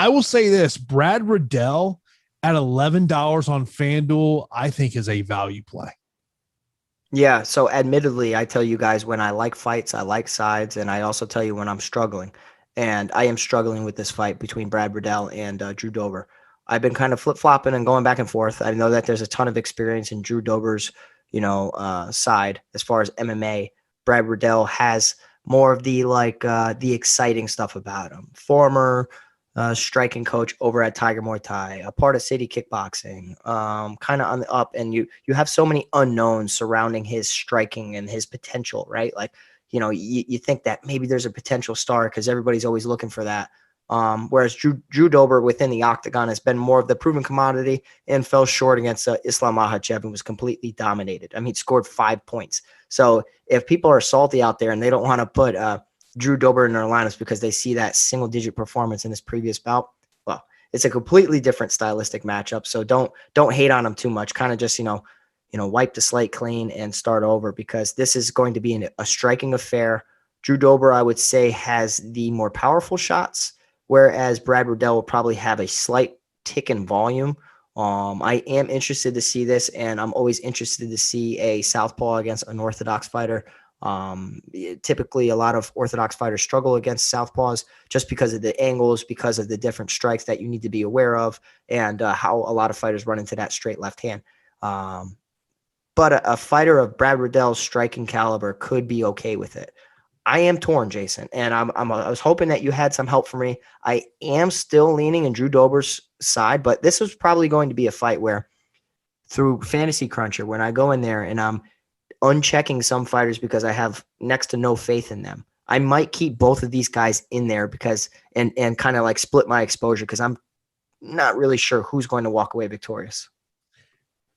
S1: will say this: Brad Riddell at $11 on FanDuel, I think, is a value play.
S2: Yeah. So admittedly, I tell you guys, when I like fights, I like sides. And I also tell you when I'm struggling. And I am struggling with this fight between Brad Riddell and Drew Dober. I've been kind of flip-flopping and going back and forth. I know that there's a ton of experience in Drew Dober's, side as far as MMA. Brad Riddell has more of the exciting stuff about him. Former striking coach over at Tiger Muay Thai, a part of City Kickboxing, kind of on the up. And you have so many unknowns surrounding his striking and his potential, right? Like, you think that maybe there's a potential star because everybody's always looking for that. Whereas Drew Dober within the octagon has been more of the proven commodity and fell short against Islam Makhachev and was completely dominated. I mean, he scored 5 points. So if people are salty out there and they don't want to put Drew Dober in their lineups because they see that single-digit performance in his previous bout, well, it's a completely different stylistic matchup. So don't hate on him too much. Kind of just wipe the slate clean and start over, because this is going to be a striking affair. Drew Dober, I would say, has the more powerful shots, whereas Brad Riddell will probably have a slight tick in volume I am interested to see this, and I'm always interested to see a southpaw against an orthodox fighter. Typically, a lot of orthodox fighters struggle against southpaws just because of the angles, because of the different strikes that you need to be aware of, and how a lot of fighters run into that straight left hand. But a fighter of Brad Riddell's striking caliber could be okay with it. I am torn, Jason, and I was hoping that you had some help for me. I am still leaning in Drew Dober's side, but this is probably going to be a fight where, through Fantasy Cruncher, when I go in there and I'm unchecking some fighters because I have next to no faith in them, I might keep both of these guys in there because and kind of like split my exposure because I'm not really sure who's going to walk away victorious.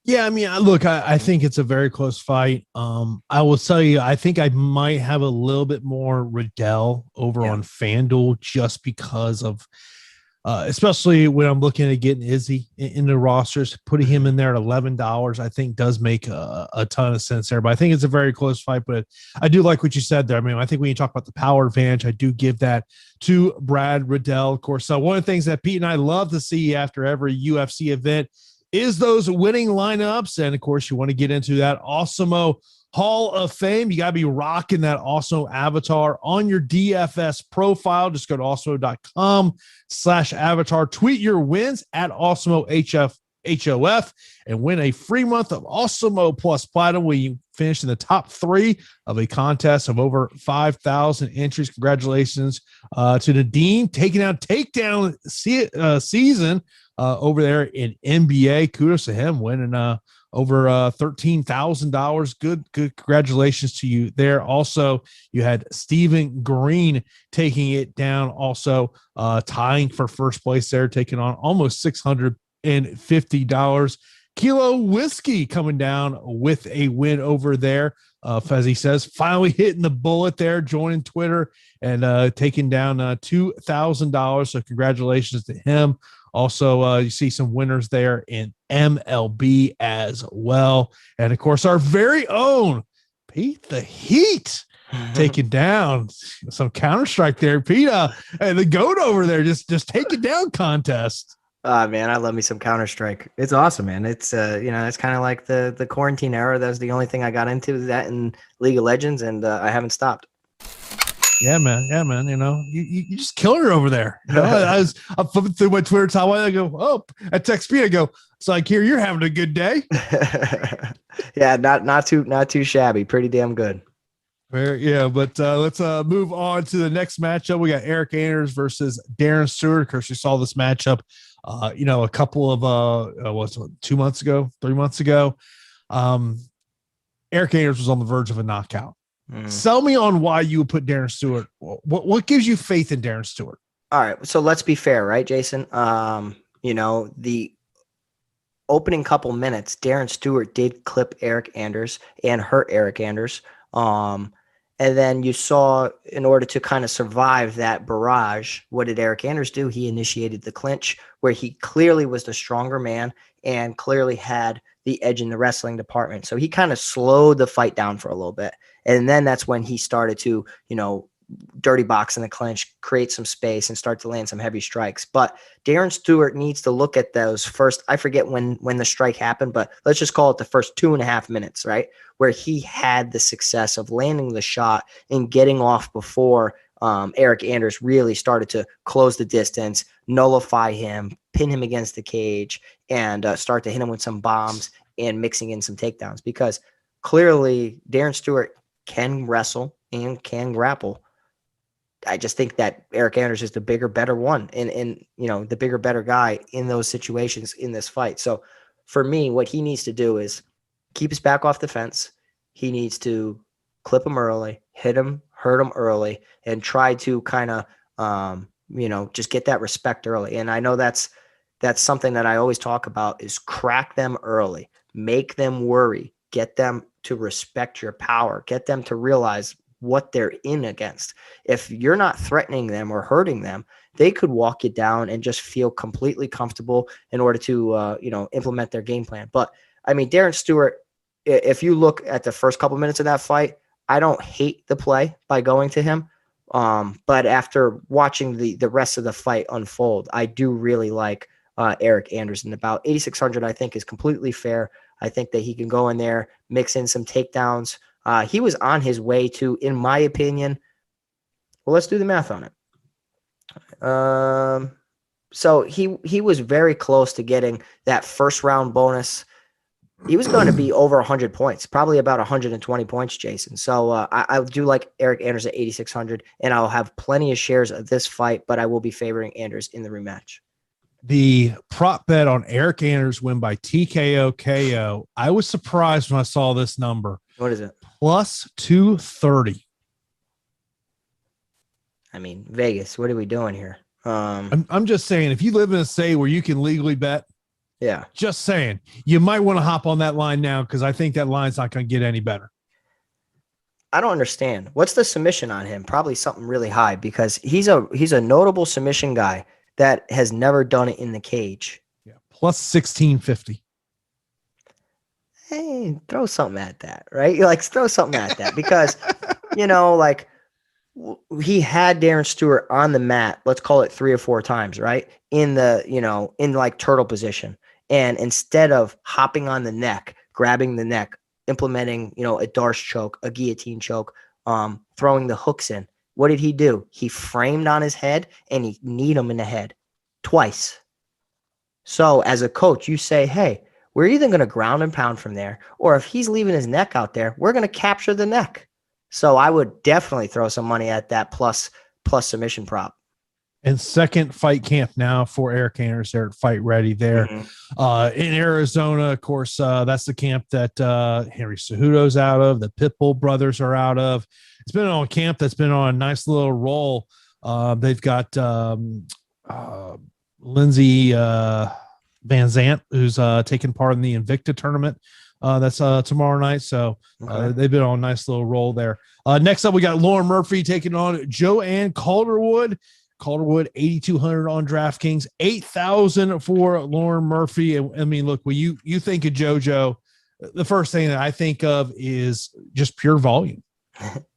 S1: Yeah, I mean, look, I think it's a very close fight. I will tell you, I think I might have a little bit more Riddell over on FanDuel just because of, especially when I'm looking at getting Izzy in the rosters, putting him in there at $11, I think does make a ton of sense there. But I think it's a very close fight. But I do like what you said there. I mean, I think when you talk about the power advantage, I do give that to Brad Riddell, of course. So one of the things that Pete and I love to see after every UFC event is those winning lineups. And of course, you want to get into that Awesemo Hall of Fame. You got to be rocking that Awesemo avatar on your DFS profile. Just go to awesemo.com/avatar. Tweet your wins at Awesemo HOF and win a free month of Awesemo Plus Platinum when you finish in the top 3 of a contest of over 5,000 entries. Congratulations to Nadine taking out takedown season over there in NBA. Kudos to him winning over $13,000. Good congratulations to you there. Also, you had Stephen Green taking it down, also tying for first place there, taking on almost $650. Kilo Whiskey coming down with a win over there. As he says, finally hitting the bullet there, joining Twitter and taking down $2,000. So congratulations to him. Also, you see some winners there in MLB as well. And of course, our very own Pete the Heat taking down some Counter-Strike there. Pete, and the GOAT over there, just take it down contest.
S2: Man, I love me some Counter-Strike. It's awesome, man. It's it's kind of like the quarantine era. That's the only thing I got into, that in League of Legends, and I haven't stopped.
S1: Yeah, man. You know, you just killed her over there. You know, I'm flipping through my Twitter timeline. I go, oh, I text Pete. I go, it's like, here, you're having a good day.
S2: Yeah, not too shabby. Pretty damn good.
S1: Yeah, but let's move on to the next matchup. We got Eric Anders versus Darren Stewart. Of course, you saw this matchup, a couple of 2 months ago, 3 months ago. Eric Anders was on the verge of a knockout. Sell me on why you would put Darren Stewart. What gives you faith in Darren Stewart?
S2: All right, so let's be fair, right, Jason? The opening couple minutes, Darren Stewart did clip Eric Anders and hurt Eric Anders. And then you saw, in order to kind of survive that barrage, what did Eric Anders do? He initiated the clinch, where he clearly was the stronger man and clearly had the edge in the wrestling department. So he kind of slowed the fight down for a little bit. And then that's when he started to, dirty box in the clinch, create some space, and start to land some heavy strikes. But Darren Stewart needs to look at those first, I forget when the strike happened, but let's just call it the first 2.5 minutes, right? Where he had the success of landing the shot and getting off before Eric Anders really started to close the distance, nullify him, pin him against the cage, and start to hit him with some bombs and mixing in some takedowns. Because clearly Darren Stewart can wrestle and can grapple. I just think that Eric Anders is the bigger, better one, and the bigger, better guy in those situations in this fight. So for me, what he needs to do is keep his back off the fence. He needs to clip him early, hit him, hurt him early, and try to kind of, just get that respect early. And I know that's something that I always talk about, is crack them early, make them worry, get them to respect your power, get them to realize what they're in against. If you're not threatening them or hurting them, they could walk you down and just feel completely comfortable in order to, implement their game plan. But I mean, Darren Stewart, if you look at the first couple minutes of that fight, I don't hate the play by going to him. But after watching the rest of the fight unfold, I do really like Eric Anderson. About 8,600, I think, is completely fair. I think that he can go in there, mix in some takedowns. He was on his way to, in my opinion, well, let's do the math on it. So he was very close to getting that first round bonus. He was going to be over 100 points, probably about 120 points, Jason. So I do like Eric Anders at 8,600, and I'll have plenty of shares of this fight, but I will be favoring Anders in the rematch.
S1: The prop bet on Eric Anders win by TKO KO. I was surprised when I saw this number.
S2: What is it?
S1: Plus 230.
S2: I mean, Vegas, what are we doing here?
S1: I'm just saying, if you live in a state where you can legally bet,
S2: yeah,
S1: just saying, you might want to hop on that line now, because I think that line's not going to get any better.
S2: I don't understand. What's the submission on him? Probably something really high, because he's a notable submission guy that has never done it in the cage.
S1: Yeah, plus 1650.
S2: Hey, throw something at that, right? Like, throw something at that, because like, he had Darren Stewart on the mat, let's call it 3 or 4 times, right? In the, in like turtle position. And instead of hopping on the neck, grabbing the neck, implementing, a Darce choke, a guillotine choke, throwing the hooks in, what did he do? He framed on his head and he kneed him in the head twice. So as a coach, you say, hey, we're either going to ground and pound from there, or if he's leaving his neck out there, we're going to capture the neck. So I would definitely throw some money at that plus submission prop.
S1: And second fight camp now for Eric Anders there at Fight Ready there. Mm-hmm. In Arizona, of course, that's the camp that Henry Cejudo's out of, the Pitbull brothers are out of. It's been on a camp that's been on a nice little roll. They've got Lindsey Van Zant, who's taking part in the Invicta tournament. That's tomorrow night. So they've been on a nice little roll there. Next up, we got Lauren Murphy taking on Joanne Calderwood. Calderwood, 8,200 on DraftKings, 8,000 for Lauren Murphy. I mean, look, when you think of JoJo, the first thing that I think of is just pure volume.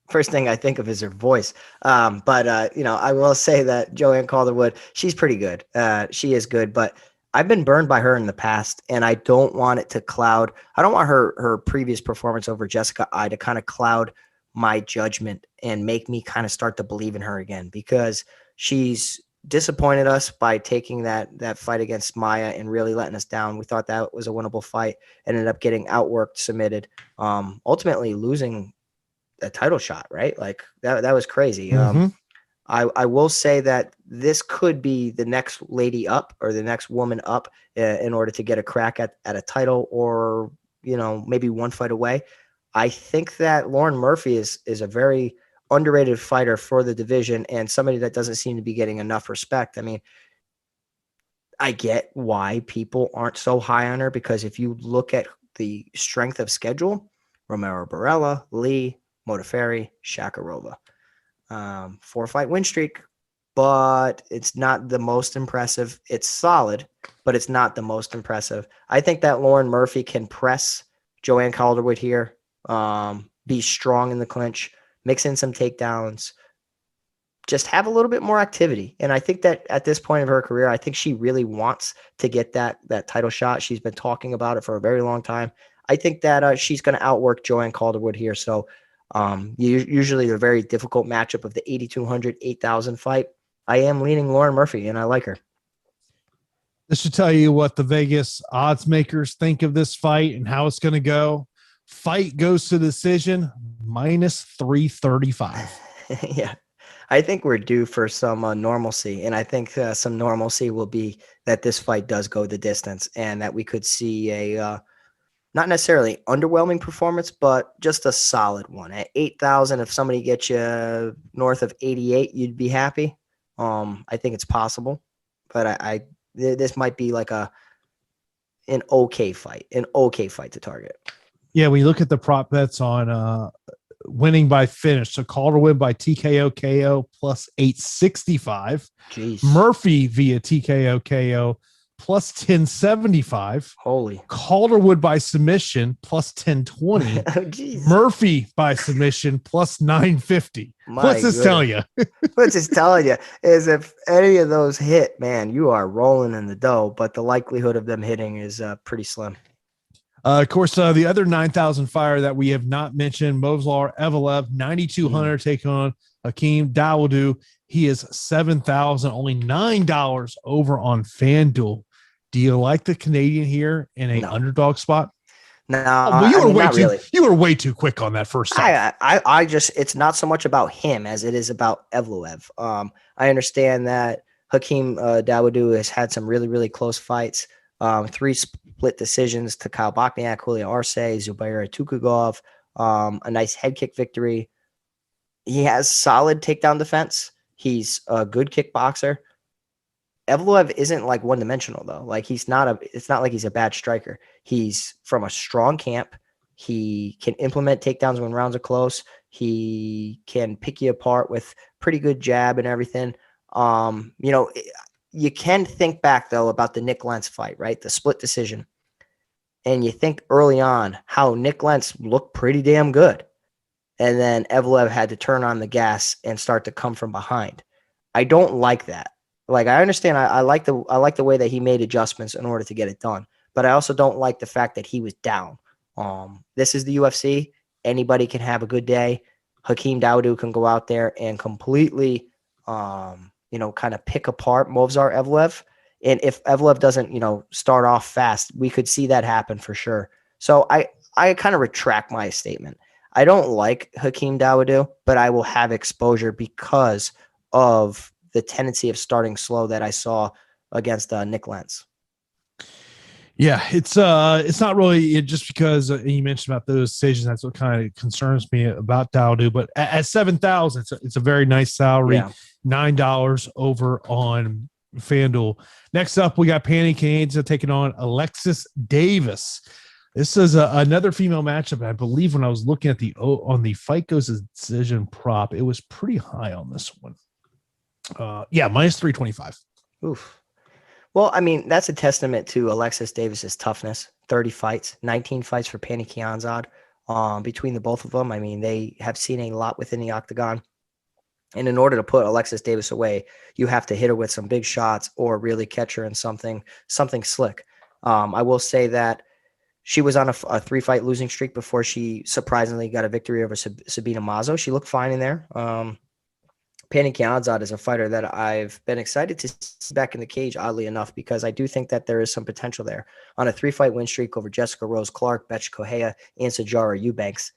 S2: First thing I think of is her voice. But I will say that Joanne Calderwood, she's pretty good. She is good, but I've been burned by her in the past, and I don't want it to cloud. I don't want her previous performance over Jessica Eye to kind of cloud my judgment and make me kind of start to believe in her again, because she's disappointed us by taking that fight against Maia and really letting us down. We thought that was a winnable fight. Ended up getting outworked, submitted, ultimately losing a title shot, right? Like that was crazy.
S1: Mm-hmm.
S2: I will say that this could be the next lady up, or the next woman up, in order to get a crack at a title, or, maybe one fight away. I think that Lauren Murphy is a very underrated fighter for the division, and somebody that doesn't seem to be getting enough respect. I mean, I get why people aren't so high on her, because if you look at the strength of schedule, Romero Barella, Lee, Modafferi, Shakarova, 4-fight win streak, but it's not the most impressive. It's solid, but it's not the most impressive. I think that Lauren Murphy can press Joanne Calderwood here, be strong in the clinch, mix in some takedowns, just have a little bit more activity. And I think that at this point of her career, I think she really wants to get that title shot. She's been talking about it for a very long time. I think that she's going to outwork Joanne Calderwood here. So usually a very difficult matchup of the 8,200, 8,000 fight. I am leaning Lauren Murphy, and I like her.
S1: This should tell you what the Vegas odds makers think of this fight and how it's going to go. Fight goes to decision, minus 335.
S2: Yeah, I think we're due for some normalcy, and I think some normalcy will be that this fight does go the distance, and that we could see a not necessarily underwhelming performance, but just a solid one. At 8,000, if somebody gets you north of 88, you'd be happy. I think it's possible, but this might be like an okay fight to target.
S1: Yeah, when you look at the prop bets on winning by finish, so Calderwood by TKO KO plus 865.
S2: Jeez.
S1: Murphy via TKO KO plus 1075.
S2: Holy.
S1: Calderwood by submission plus 1020.
S2: Oh, geez.
S1: Murphy by submission plus 950. What's this telling you?
S2: What's this telling you is if any of those hit, man, you are rolling in the dough, but the likelihood of them hitting is pretty slim.
S1: Of course, the other 9,000 fire that we have not mentioned, Movslar Evloev, 9,200 take on Hakeem Dawodu. He is 7,000, only $9 over on FanDuel. Do you like the Canadian here in a underdog spot?
S2: No,
S1: you were way too quick on that first time.
S2: I just, it's not so much about him as it is about Evloev. I understand that Hakeem Dawodu has had some really, really close fights. 3 split decisions to Kyle Bochniak, Julio Arce, Zubair Tukugov, a nice head kick victory. He has solid takedown defense. He's a good kickboxer. Evloev isn't like one-dimensional though. Like it's not like he's a bad striker. He's from a strong camp. He can implement takedowns when rounds are close. He can pick you apart with pretty good jab and everything. You can think back though about the Nick Lentz fight, right? The split decision. And you think early on how Nick Lentz looked pretty damn good. And then Evloev had to turn on the gas and start to come from behind. I don't like that. Like, I understand. I like the way that he made adjustments in order to get it done, but I also don't like the fact that he was down. This is the UFC. Anybody can have a good day. Hakeem Dawodu can go out there and completely, kind of pick apart Movsar Evloev. And if Evloev doesn't, start off fast, we could see that happen for sure. So I kind of retract my statement. I don't like Hakeem Dawodu, but I will have exposure because of the tendency of starting slow that I saw against Nick Lentz.
S1: Yeah, it's not really just because you mentioned about those decisions. That's what kind of concerns me about Dawodu. But at 7,000, it's a very nice salary. Yeah. $9 over on FanDuel. Next up, we got Pannie Kianzad taking on Alexis Davis. This is another female matchup. I believe when I was looking at on the Fight Goes decision prop, it was pretty high on this one. Minus 325.
S2: Oof. Well, I mean, that's a testament to Alexis Davis's toughness. 30 fights, 19 fights for Pannie Kianzad. Between the both of them, I mean, they have seen a lot within the octagon. And in order to put Alexis Davis away, you have to hit her with some big shots or really catch her in something slick. I will say that she was on a 3-fight losing streak before she surprisingly got a victory over Sabina Mazo. She looked fine in there. Pannie Kianzad is a fighter that I've been excited to see back in the cage, oddly enough, because I do think that there is some potential there. On a 3-fight win streak over Jessica Rose Clark, Betch Correia, and Sajara Eubanks,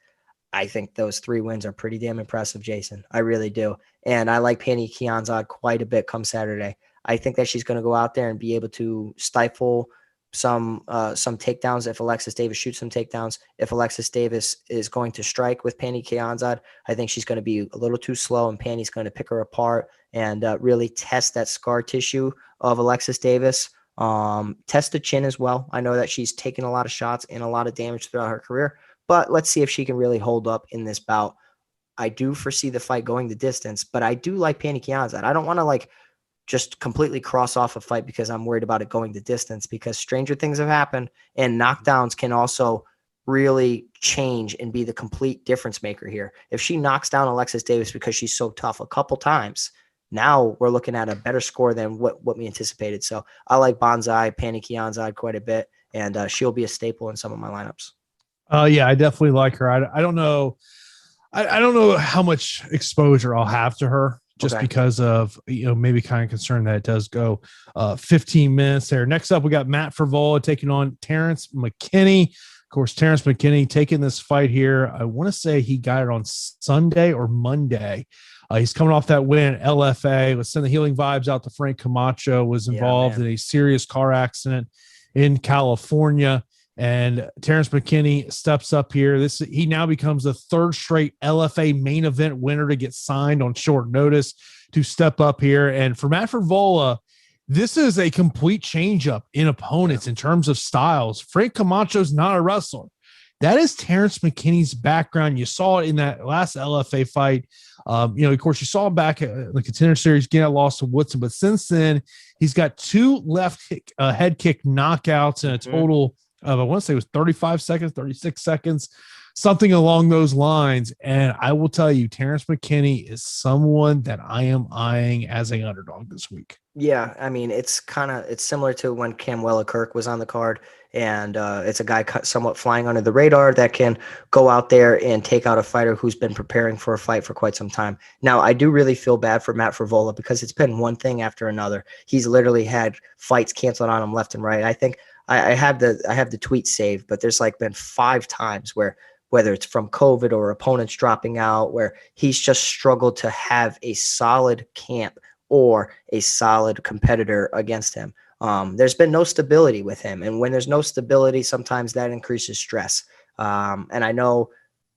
S2: I think those 3 wins are pretty damn impressive, Jason. I really do. And I like Pannie Kianzad quite a bit come Saturday. I think that she's going to go out there and be able to stifle some takedowns if Alexis Davis shoots some takedowns. If Alexis Davis is going to strike with Pannie Kianzad, I think she's going to be a little too slow, and Pannie's going to pick her apart and really test that scar tissue of Alexis Davis. Test the chin as well. I know that she's taken a lot of shots and a lot of damage throughout her career, but let's see if she can really hold up in this bout. I do foresee the fight going the distance, but I do like Pannie Kianzad. I don't want to just completely cross off a fight because I'm worried about it going the distance, because stranger things have happened, and knockdowns can also really change and be the complete difference maker here. If she knocks down Alexis Davis because she's so tough a couple times, now we're looking at a better score than what we anticipated. So I like Banzai, Pannie Kianzad quite a bit, and she'll be a staple in some of my lineups.
S1: Yeah, I definitely like her. I don't know. I don't know how much exposure I'll have to her. Just because of, maybe kind of concerned that it does go 15 minutes there. Next up, we got Matt Frevola taking on Terrence McKinney. Of course, Terrence McKinney taking this fight here. I want to say he got it on Sunday or Monday. He's coming off that win at LFA. Let's send the healing vibes out to Frank Camacho, was involved in a serious car accident in California. And Terrence McKinney steps up here. He now becomes the 3rd straight LFA main event winner to get signed on short notice to step up here. And for Matt Frevola, this is a complete changeup in opponents in terms of styles. Frank Camacho's not a wrestler. That is Terrence McKinney's background. You saw it in that last LFA fight. Of course, you saw him back at the Contender Series getting a loss to Woodson, but since then, he's got 2 left head kick knockouts and a total of, I want to say it was 35 seconds, 36 seconds, something along those lines. And I will tell you, Terrence McKinney is someone that I am eyeing as an underdog this week.
S2: Yeah, I mean, it's similar to when Camwella Kirk was on the card, and it's a guy somewhat flying under the radar that can go out there and take out a fighter who's been preparing for a fight for quite some time. Now, I do really feel bad for Matt Frevola because it's been one thing after another. He's literally had fights canceled on him left and right. I think I have the tweet saved, but there's like been 5 times where, whether it's from COVID or opponents dropping out, where he's just struggled to have a solid camp or a solid competitor against him. There's been no stability with him. And when there's no stability, sometimes that increases stress. And I know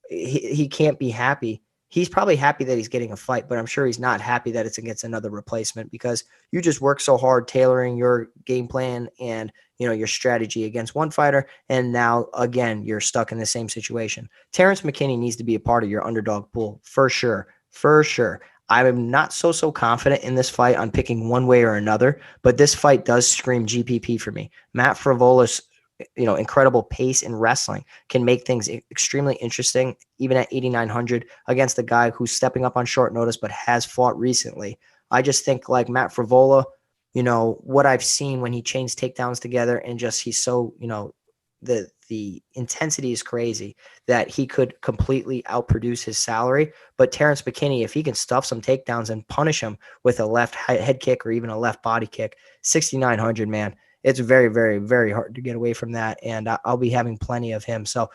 S2: he can't be happy. He's probably happy that he's getting a fight, but I'm sure he's not happy that it's against another replacement, because you just work so hard tailoring your game plan and, your strategy against one fighter. And now, again, you're stuck in the same situation. Terrence McKinney needs to be a part of your underdog pool for sure. For sure. I'm not so confident in this fight on picking one way or another, but this fight does scream GPP for me. Matt Frevola's, incredible pace in wrestling can make things extremely interesting, even at 8,900 against a guy who's stepping up on short notice, but has fought recently. I just think like Matt Frevola, what I've seen when he chains takedowns together and just, he's so, the intensity is crazy that he could completely outproduce his salary. But Terrence McKinney, if he can stuff some takedowns and punish him with a left head kick or even a left body kick, 6,900, man, it's very, very, very hard to get away from that. And I'll be having plenty of him. So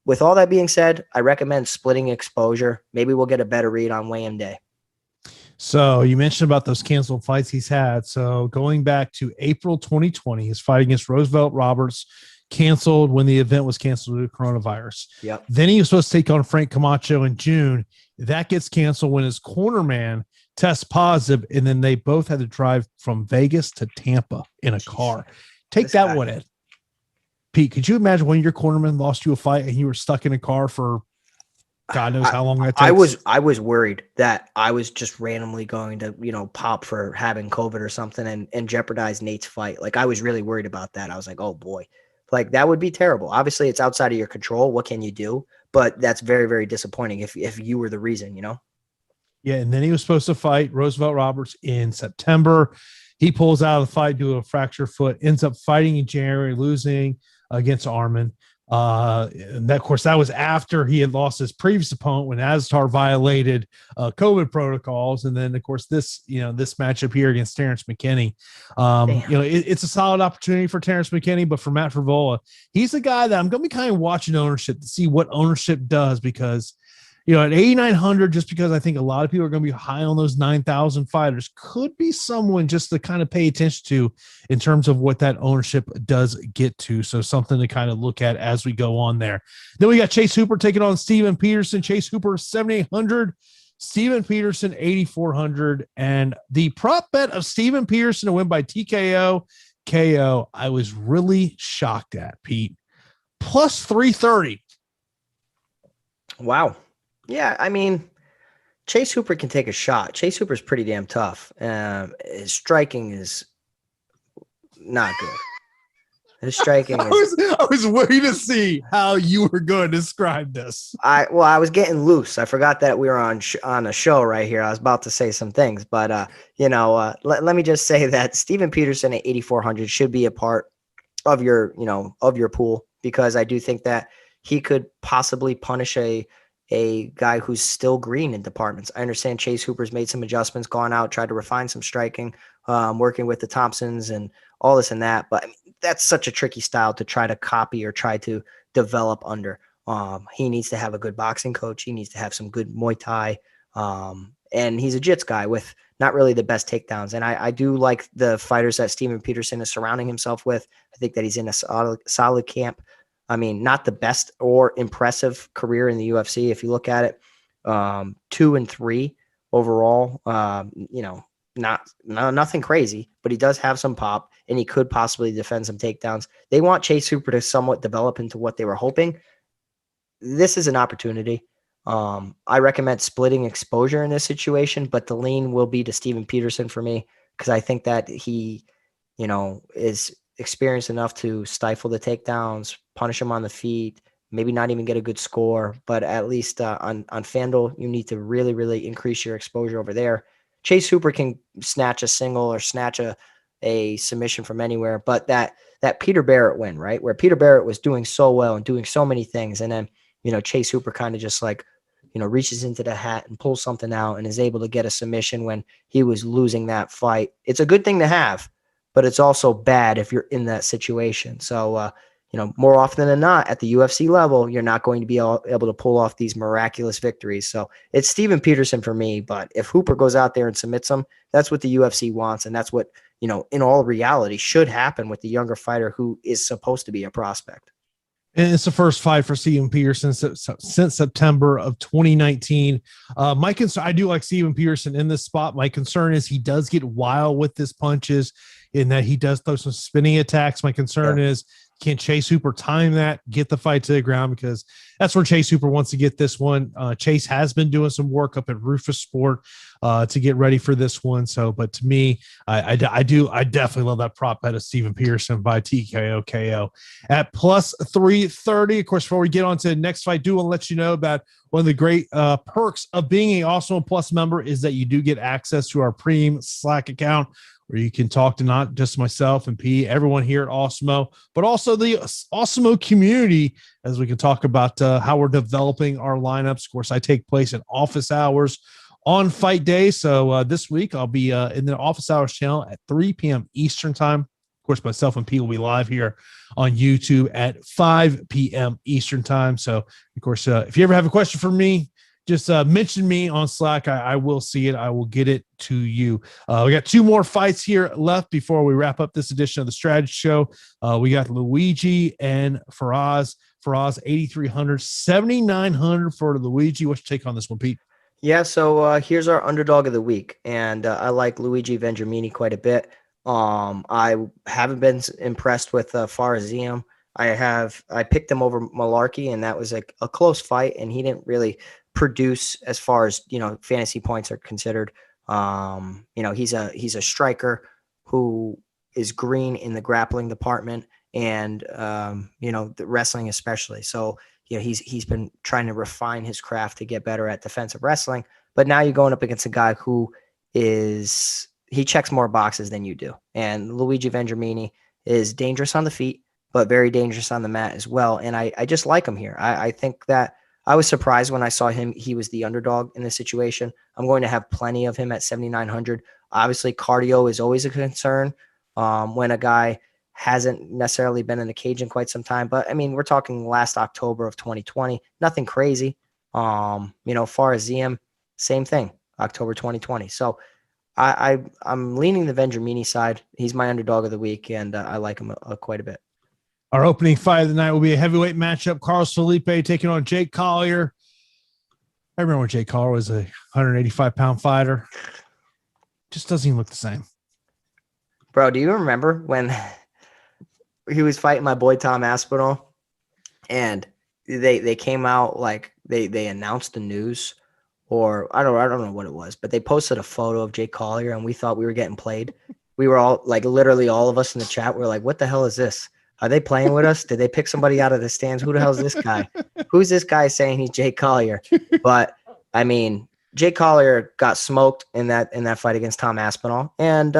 S2: with all that being said, I recommend splitting exposure. Maybe we'll get a better read on weigh-in day.
S1: So you mentioned about those canceled fights he's had. So going back to April 2020, his fight against Roosevelt Roberts canceled when the event was canceled due to coronavirus.
S2: Yep.
S1: Then he was supposed to take on Frank Camacho in June. That gets canceled when his corner man tests positive, and then they both had to drive from Vegas to Tampa in a car. Take that one in. Pete, could you imagine when your cornerman lost you a fight and you were stuck in a car for God knows how long that takes?
S2: I was worried that I was just randomly going to, pop for having COVID or something and jeopardize Nate's fight. Like, I was really worried about that. I was like, oh boy, like that would be terrible. Obviously it's outside of your control. What can you do? But that's very, very disappointing if you were the reason, Yeah.
S1: And then he was supposed to fight Roosevelt Roberts in September. He pulls out of the fight due to a fractured foot, ends up fighting in January, losing against Arman. And that, of course, that was after he had lost his previous opponent when Aztar violated COVID protocols. And then, of course, this matchup here against Terrence McKinney, it's a solid opportunity for Terrence McKinney, but for Matt Frevola, he's a guy that I'm going to be kind of watching ownership to see what ownership does, because at 8,900, just because I think a lot of people are going to be high on those 9,000 fighters, could be someone just to kind of pay attention to in terms of what that ownership does get to. So something to kind of look at as we go on there. Then we got Chase Hooper taking on Steven Peterson. Chase Hooper, 7,800. Steven Peterson, 8,400. And the prop bet of Steven Peterson to win by TKO, KO, I was really shocked at, Pete. Plus 330.
S2: Wow. Yeah, I mean, Chase Hooper can take a shot. Chase Hooper's pretty damn tough. His striking is not good. His striking is...
S1: I was waiting to see how you were going to describe this.
S2: I was getting loose. I forgot that we were on a show right here. I was about to say some things, but let me just say that Steven Peterson at 8,400 should be a part of your pool, because I do think that he could possibly punish a guy who's still green in departments. I understand Chase Hooper's made some adjustments, gone out, tried to refine some striking, working with the Thompsons and all this and that. But that's such a tricky style to try to copy or try to develop under. He needs to have a good boxing coach. He needs to have some good Muay Thai. And he's a jits guy with not really the best takedowns. And I do like the fighters that Steven Peterson is surrounding himself with. I think that he's in a solid camp. I mean, not the best or impressive career in the UFC. If you look at it, 2-3 overall, nothing crazy, but he does have some pop and he could possibly defend some takedowns. They want Chase Hooper to somewhat develop into what they were hoping. this is an opportunity. I recommend splitting exposure in this situation, but the lean will be to Steven Peterson for me, because I think that he, is experienced enough to stifle the takedowns, punish him on the feet, maybe not even get a good score, but at least on FanDuel, you need to really, really increase your exposure over there. Chase Hooper can snatch a single or snatch a submission from anywhere, but that Peter Barrett win, right, where Peter Barrett was doing so well and doing so many things, and then Chase Hooper kind of just like reaches into the hat and pulls something out and is able to get a submission when he was losing that fight. It's a good thing to have, but it's also bad if you're in that situation. So, more often than not at the UFC level, you're not going to be able to pull off these miraculous victories. So it's Steven Peterson for me, but if Hooper goes out there and submits him, that's what the UFC wants. And that's what, in all reality should happen with the younger fighter who is supposed to be a prospect.
S1: And it's the first fight for Steven Peterson since September of 2019. My concern, I do like Steven Peterson in this spot. My concern is he does get wild with his punches, in that he does throw some spinning attacks. My concern is, can Chase Hooper time that, get the fight to the ground? Because that's where Chase Hooper wants to get this one. Chase has been doing some work up at Rufus Sport to get ready for this one. So, but to me, I definitely love that prop bet of Steven Peterson by TKO KO at plus 330. Of course, before we get on to the next fight, do want to let you know about one of the great perks of being a Awesemo Plus member is that you do get access to our premium Slack account, where you can talk to not just myself and P, everyone here at Awesemo, but also the Awesemo community, as we can talk about how we're developing our lineups. Of course, I take place in office hours on fight day. So this week I'll be in the office hours channel at 3 p.m. Eastern time. Of course, myself and P will be live here on YouTube at 5 p.m. Eastern time. So, of course, if you ever have a question for me, just mention me on Slack. I will see it. I will get it to you. We got 2 more fights here left before we wrap up this edition of the Strategy Show. We got Luigi and Faraz. Faraz, 8,300, 7,900 for Luigi. What's your take on this one, Pete?
S2: Yeah, so here's our underdog of the week, and I like Luigi Vendramini quite a bit. I haven't been impressed with Ziam. I picked him over Malarkey, and that was a close fight, and he didn't really produce as far as fantasy points are considered. He's a striker who is green in the grappling department, and the wrestling especially. So he's been trying to refine his craft to get better at defensive wrestling. But now you're going up against a guy who he checks more boxes than you do, and Luigi Vendramini is dangerous on the feet, but very dangerous on the mat as well. And I just like him here. I think that I was surprised when I saw him. He was the underdog in this situation. I'm going to have plenty of him at 7,900. Obviously, cardio is always a concern when a guy hasn't necessarily been in the cage in quite some time. But, I mean, we're talking last October of 2020. Nothing crazy. Far as Ziam, same thing, October 2020. So I'm leaning the Vendramini side. He's my underdog of the week, and I like him quite a bit.
S1: Our opening fight of the night will be a heavyweight matchup. Carlos Felipe taking on Jake Collier. I remember when Jake Collier was a 185-pound fighter. Just doesn't even look the same.
S2: Bro, do you remember when he was fighting my boy Tom Aspinall, and they came out like they announced the news, or I don't know what it was, but they posted a photo of Jake Collier, and we thought we were getting played. We were all like, literally all of us in the chat were like, what the hell is this? Are they playing with us? Did they pick somebody out of the stands? Who the hell is this guy? Who's this guy saying he's Jake Collier? But I mean, Jake Collier got smoked in that fight against Tom Aspinall, and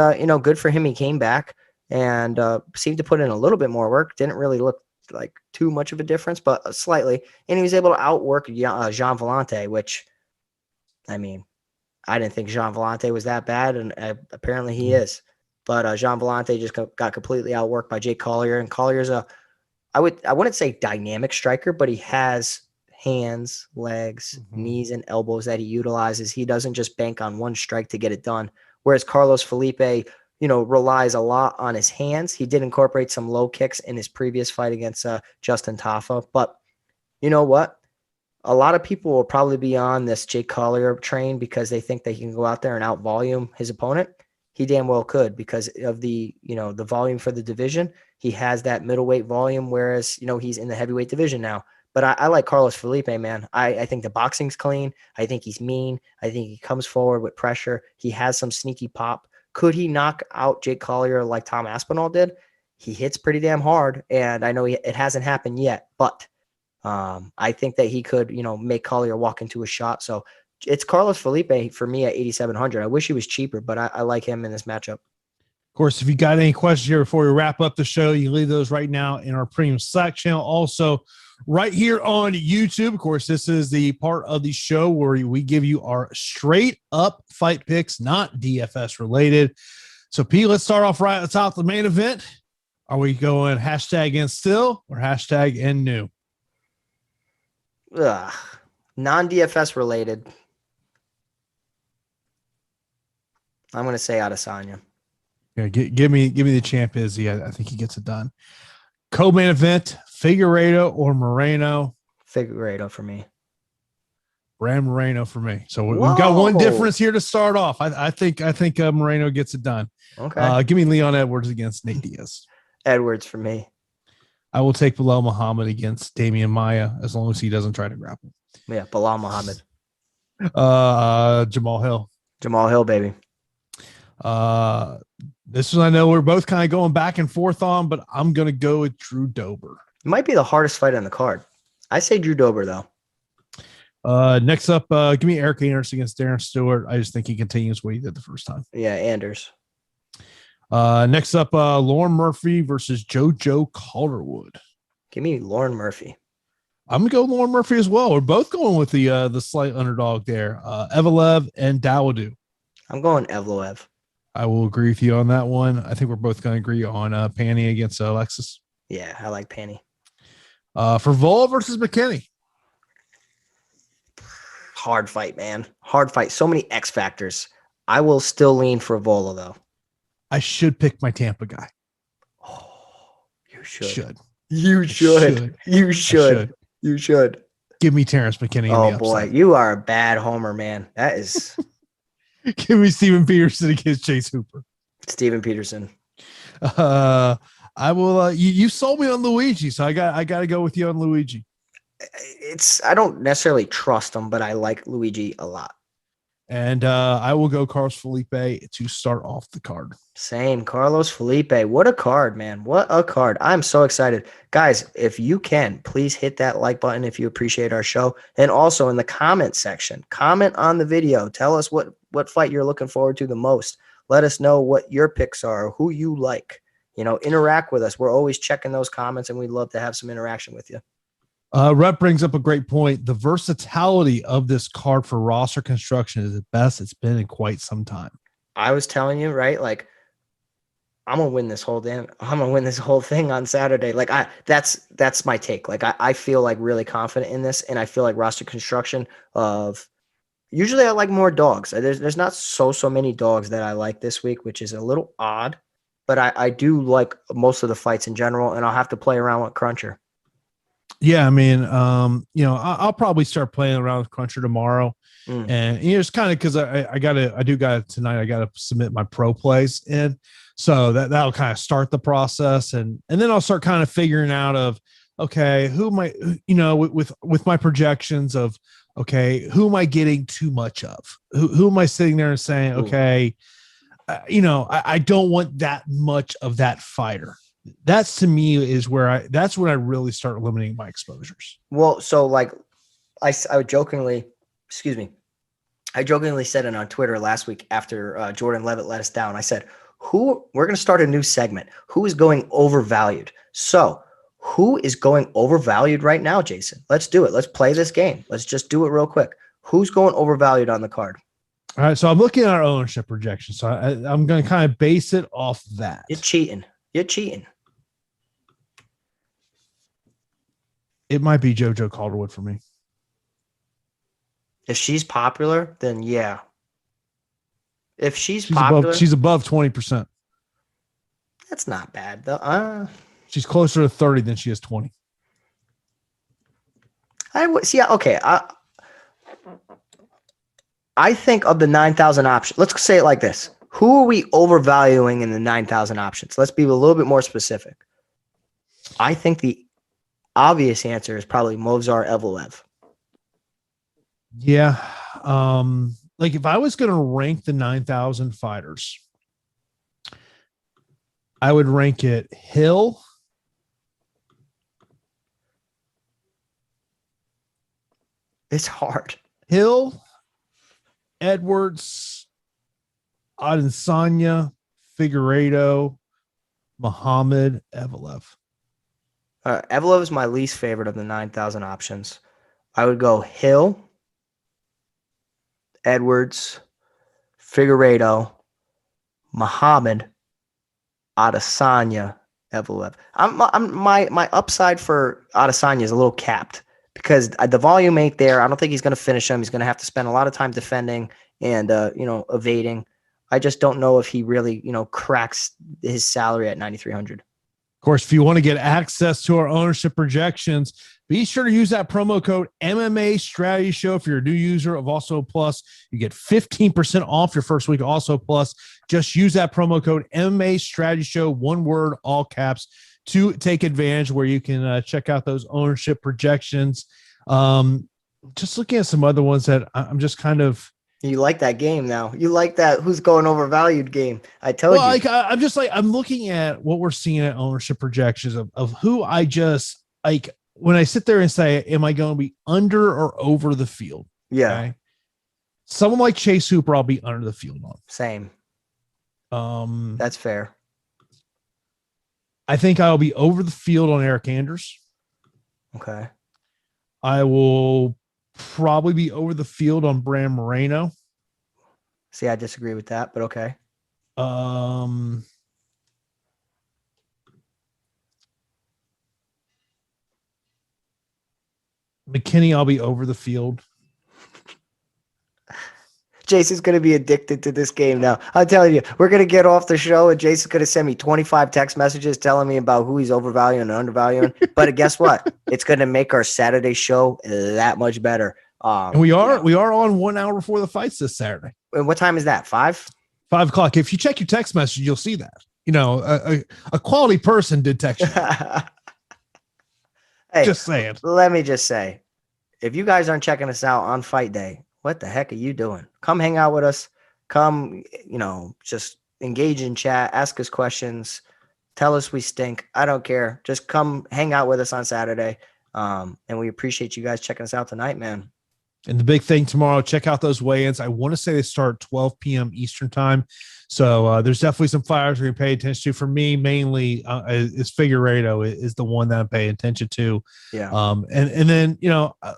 S2: good for him. He came back and seemed to put in a little bit more work. Didn't really look like too much of a difference, but slightly. And he was able to outwork Jean Vellante, which, I mean, I didn't think Jean Vellante was that bad, and apparently he is. But Jean Vellante just got completely outworked by Jake Collier, and Collier's I wouldn't say dynamic striker, but he has hands, legs, knees, and elbows that he utilizes. He doesn't just bank on one strike to get it done. Whereas Carlos Felipe, relies a lot on his hands. He did incorporate some low kicks in his previous fight against Justin Tafa. But you know what? A lot of people will probably be on this Jake Collier train because they think they can go out there and out volume his opponent. He damn well could, because of the volume for the division. He has that middleweight volume, whereas, he's in the heavyweight division now. But I like Carlos Felipe, man. I think the boxing's clean. I think he's mean. I think he comes forward with pressure. He has some sneaky pop. Could he knock out Jake Collier like Tom Aspinall did? He hits pretty damn hard, and I know it hasn't happened yet, but I think that he could, make Collier walk into a shot. So it's Carlos Felipe for me at 8,700. I wish he was cheaper, but I like him in this matchup.
S1: Of course, if you got any questions here before we wrap up the show, you can leave those right now in our premium Slack channel. Also, right here on YouTube, of course, this is the part of the show where we give you our straight up fight picks, not DFS related. So, Pete, let's start off right at the top of the main event. Are we going hashtag and still or hashtag and new?
S2: Non-DFS related. I'm going to say Adesanya.
S1: Yeah, give me the champ Izzy. I think he gets it done. Co-main event, Figueiredo or Moreno?
S2: Figueiredo for me.
S1: Brand Moreno for me. So we've got one difference here to start off. I think Moreno gets it done.
S2: Okay.
S1: Give me Leon Edwards against Nate Diaz.
S2: Edwards for me.
S1: I will take Bilal Muhammad against Damian Maia as long as he doesn't try to grapple.
S2: Yeah, Bilal Muhammad.
S1: Jamal Hill.
S2: Jamal Hill, baby.
S1: This one I know we're both kind of going back and forth on, but I'm going to go with Drew Dober.
S2: It might be the hardest fight on the card. I say Drew Dober, though.
S1: Next up, give me Eric Anders against Darren Stewart. I just think he continues what he did the first time.
S2: Yeah, Anders.
S1: Next up, Lauren Murphy versus JoJo Calderwood.
S2: Give me Lauren Murphy.
S1: I'm going to go Lauren Murphy as well. We're both going with the slight underdog there. Evloev and Dawodu. I'm
S2: going Evloev.
S1: I will agree with you on that one. I think we're both going to agree on Panny against Alexis.
S2: Yeah, I like Panny.
S1: Frevola versus McKinney.
S2: Hard fight, man. Hard fight. So many X factors. I will still lean Frevola, though.
S1: I should pick my Tampa guy.
S2: Oh, you should.
S1: You should.
S2: You should.
S1: Give me Terrence McKinney.
S2: Oh, boy. You are a bad homer, man. That is...
S1: Give me Steven Peterson against Chase Hooper.
S2: Steven Peterson.
S1: I will. You sold me on Luigi, so I got to go with you on Luigi.
S2: I don't necessarily trust him, but I like Luigi a lot.
S1: And I will go Carlos Felipe to start off the card.
S2: Same, Carlos Felipe. What a card, man. What a card. I'm so excited. Guys, if you can, please hit that like button if you appreciate our show. And also in the comment section, comment on the video. Tell us what fight you're looking forward to the most. Let us know what your picks are, who you like. Interact with us. We're always checking those comments, and we'd love to have some interaction with you.
S1: Rep brings up a great point. The versatility of this card for roster construction is the best it's been in quite some time.
S2: I was telling you, right? Like, I'm gonna win this whole thing on Saturday. Like, that's my take. Like, I feel like really confident in this, and I feel like roster construction of usually I like more dogs. There's not so many dogs that I like this week, which is a little odd, but I do like most of the fights in general, and I'll have to play around with Cruncher.
S1: Yeah, I mean, I'll probably start playing around with Cruncher tomorrow, and it's kind of because I got tonight. I got to submit my pro plays, and so that'll kind of start the process, and then I'll start kind of figuring out of okay, who am I, with my projections of okay, who am I getting too much of? Who am I sitting there and saying okay, I don't want that much of that fighter. That's to me is that's when I really start limiting my exposures.
S2: Well, so like I jokingly said it on Twitter last week after Jordan Levitt let us down. I said, we're going to start a new segment. Who is going overvalued? So who is going overvalued right now, Jason? Let's do it. Let's play this game. Let's just do it real quick. Who's going overvalued on the card?
S1: All right. So I'm looking at our ownership projection. So I'm going to kind of base it off that.
S2: You're cheating.
S1: It might be JoJo Calderwood for me.
S2: If she's popular, then yeah. If she's popular,
S1: she's above 20%.
S2: That's not bad though.
S1: She's closer to 30 than she is 20.
S2: I would see. Okay, I think of the 9,000 options. Let's say it like this: who are we overvaluing in the 9,000 options? Let's be a little bit more specific. I think the obvious answer is probably Movsar Evloev.
S1: Yeah. Like if I was going to rank the 9,000 fighters, I would rank it Hill,
S2: It's hard.
S1: Hill, Edwards, Adesanya, Figueiredo, Muhammad, Evloev.
S2: Evloev is my least favorite of the 9,000 options. I would go Hill, Edwards, Figueiredo, Muhammad, Adesanya, Evloev. My upside for Adesanya is a little capped because the volume ain't there. I don't think he's going to finish him. He's going to have to spend a lot of time defending and evading. I just don't know if he really cracks his salary at 9,300.
S1: Of course, if you want to get access to our ownership projections, be sure to use that promo code MMA Strategy Show. If you're a new user of Awesemo Plus, you get 15% off your first week of Awesemo Plus. Just use that promo code MMA Strategy Show, one word, all caps, to take advantage where you can check out those ownership projections. Just looking at some other ones that I'm just kind of.
S2: You like that game now. You like that who's going overvalued game. I told you.
S1: Like, I'm looking at what we're seeing at ownership projections of who I just like when I sit there and say, am I going to be under or over the field?
S2: Yeah.
S1: Okay? Someone like Chase Hooper, I'll be under the field on.
S2: Same. That's fair.
S1: I think I'll be over the field on Eric Anders.
S2: Okay.
S1: I will probably be over the field on Bram Moreno.
S2: See, I disagree with that, but okay.
S1: McKinney, I'll be over the field.
S2: Jason's going to be addicted to this game now. I'm telling you, we're going to get off the show and Jason's going to send me 25 text messages telling me about who he's overvaluing and undervaluing. But guess what? It's going to make our Saturday show that much better.
S1: And we are on 1 hour before the fights this Saturday.
S2: And what time is that? 5?
S1: 5 o'clock. If you check your text message, you'll see that. A quality person did text you.
S2: Hey,
S1: just saying.
S2: Let me just say, if you guys aren't checking us out on fight day, what the heck are you doing? Come hang out with us. Come, just engage in chat, ask us questions, tell us we stink. I don't care. Just come hang out with us on Saturday. And we appreciate you guys checking us out tonight, man.
S1: And the big thing tomorrow, check out those weigh-ins. I want to say they start 12 p.m. Eastern time. So there's definitely some fighters we're going to pay attention to. For me, mainly is Figueiredo is the one that I'm paying attention to.
S2: Yeah.
S1: And then,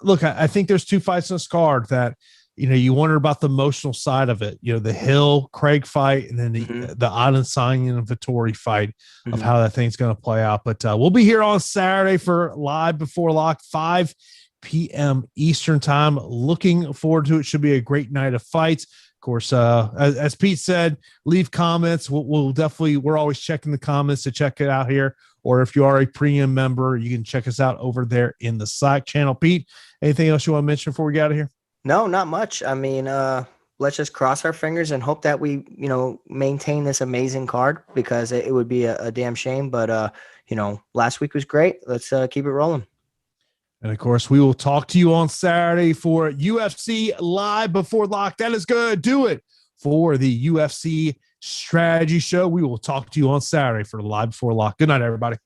S1: look, I think there's 2 fights on this card that, you wonder about the emotional side of it. The Hill Craig fight, and then the Adesanya and Vettori fight of how that thing's going to play out. But we'll be here on Saturday for Live Before Lock, 5 p.m. Eastern time. Looking forward to it. Should be a great night of fights. Of course, as Pete said, leave comments. We'll definitely, we're always checking the comments to check it out here. Or if you are a premium member, you can check us out over there in the Slack channel. Pete, anything else you want to mention before we get out of here?
S2: No, not much. I mean, let's just cross our fingers and hope that we, maintain this amazing card, because it would be a damn shame. But, last week was great. Let's keep it rolling.
S1: And of course, we will talk to you on Saturday for UFC Live Before Lock. That is good. Do it for the UFC Strategy Show. We will talk to you on Saturday for Live Before Lock. Good night, everybody.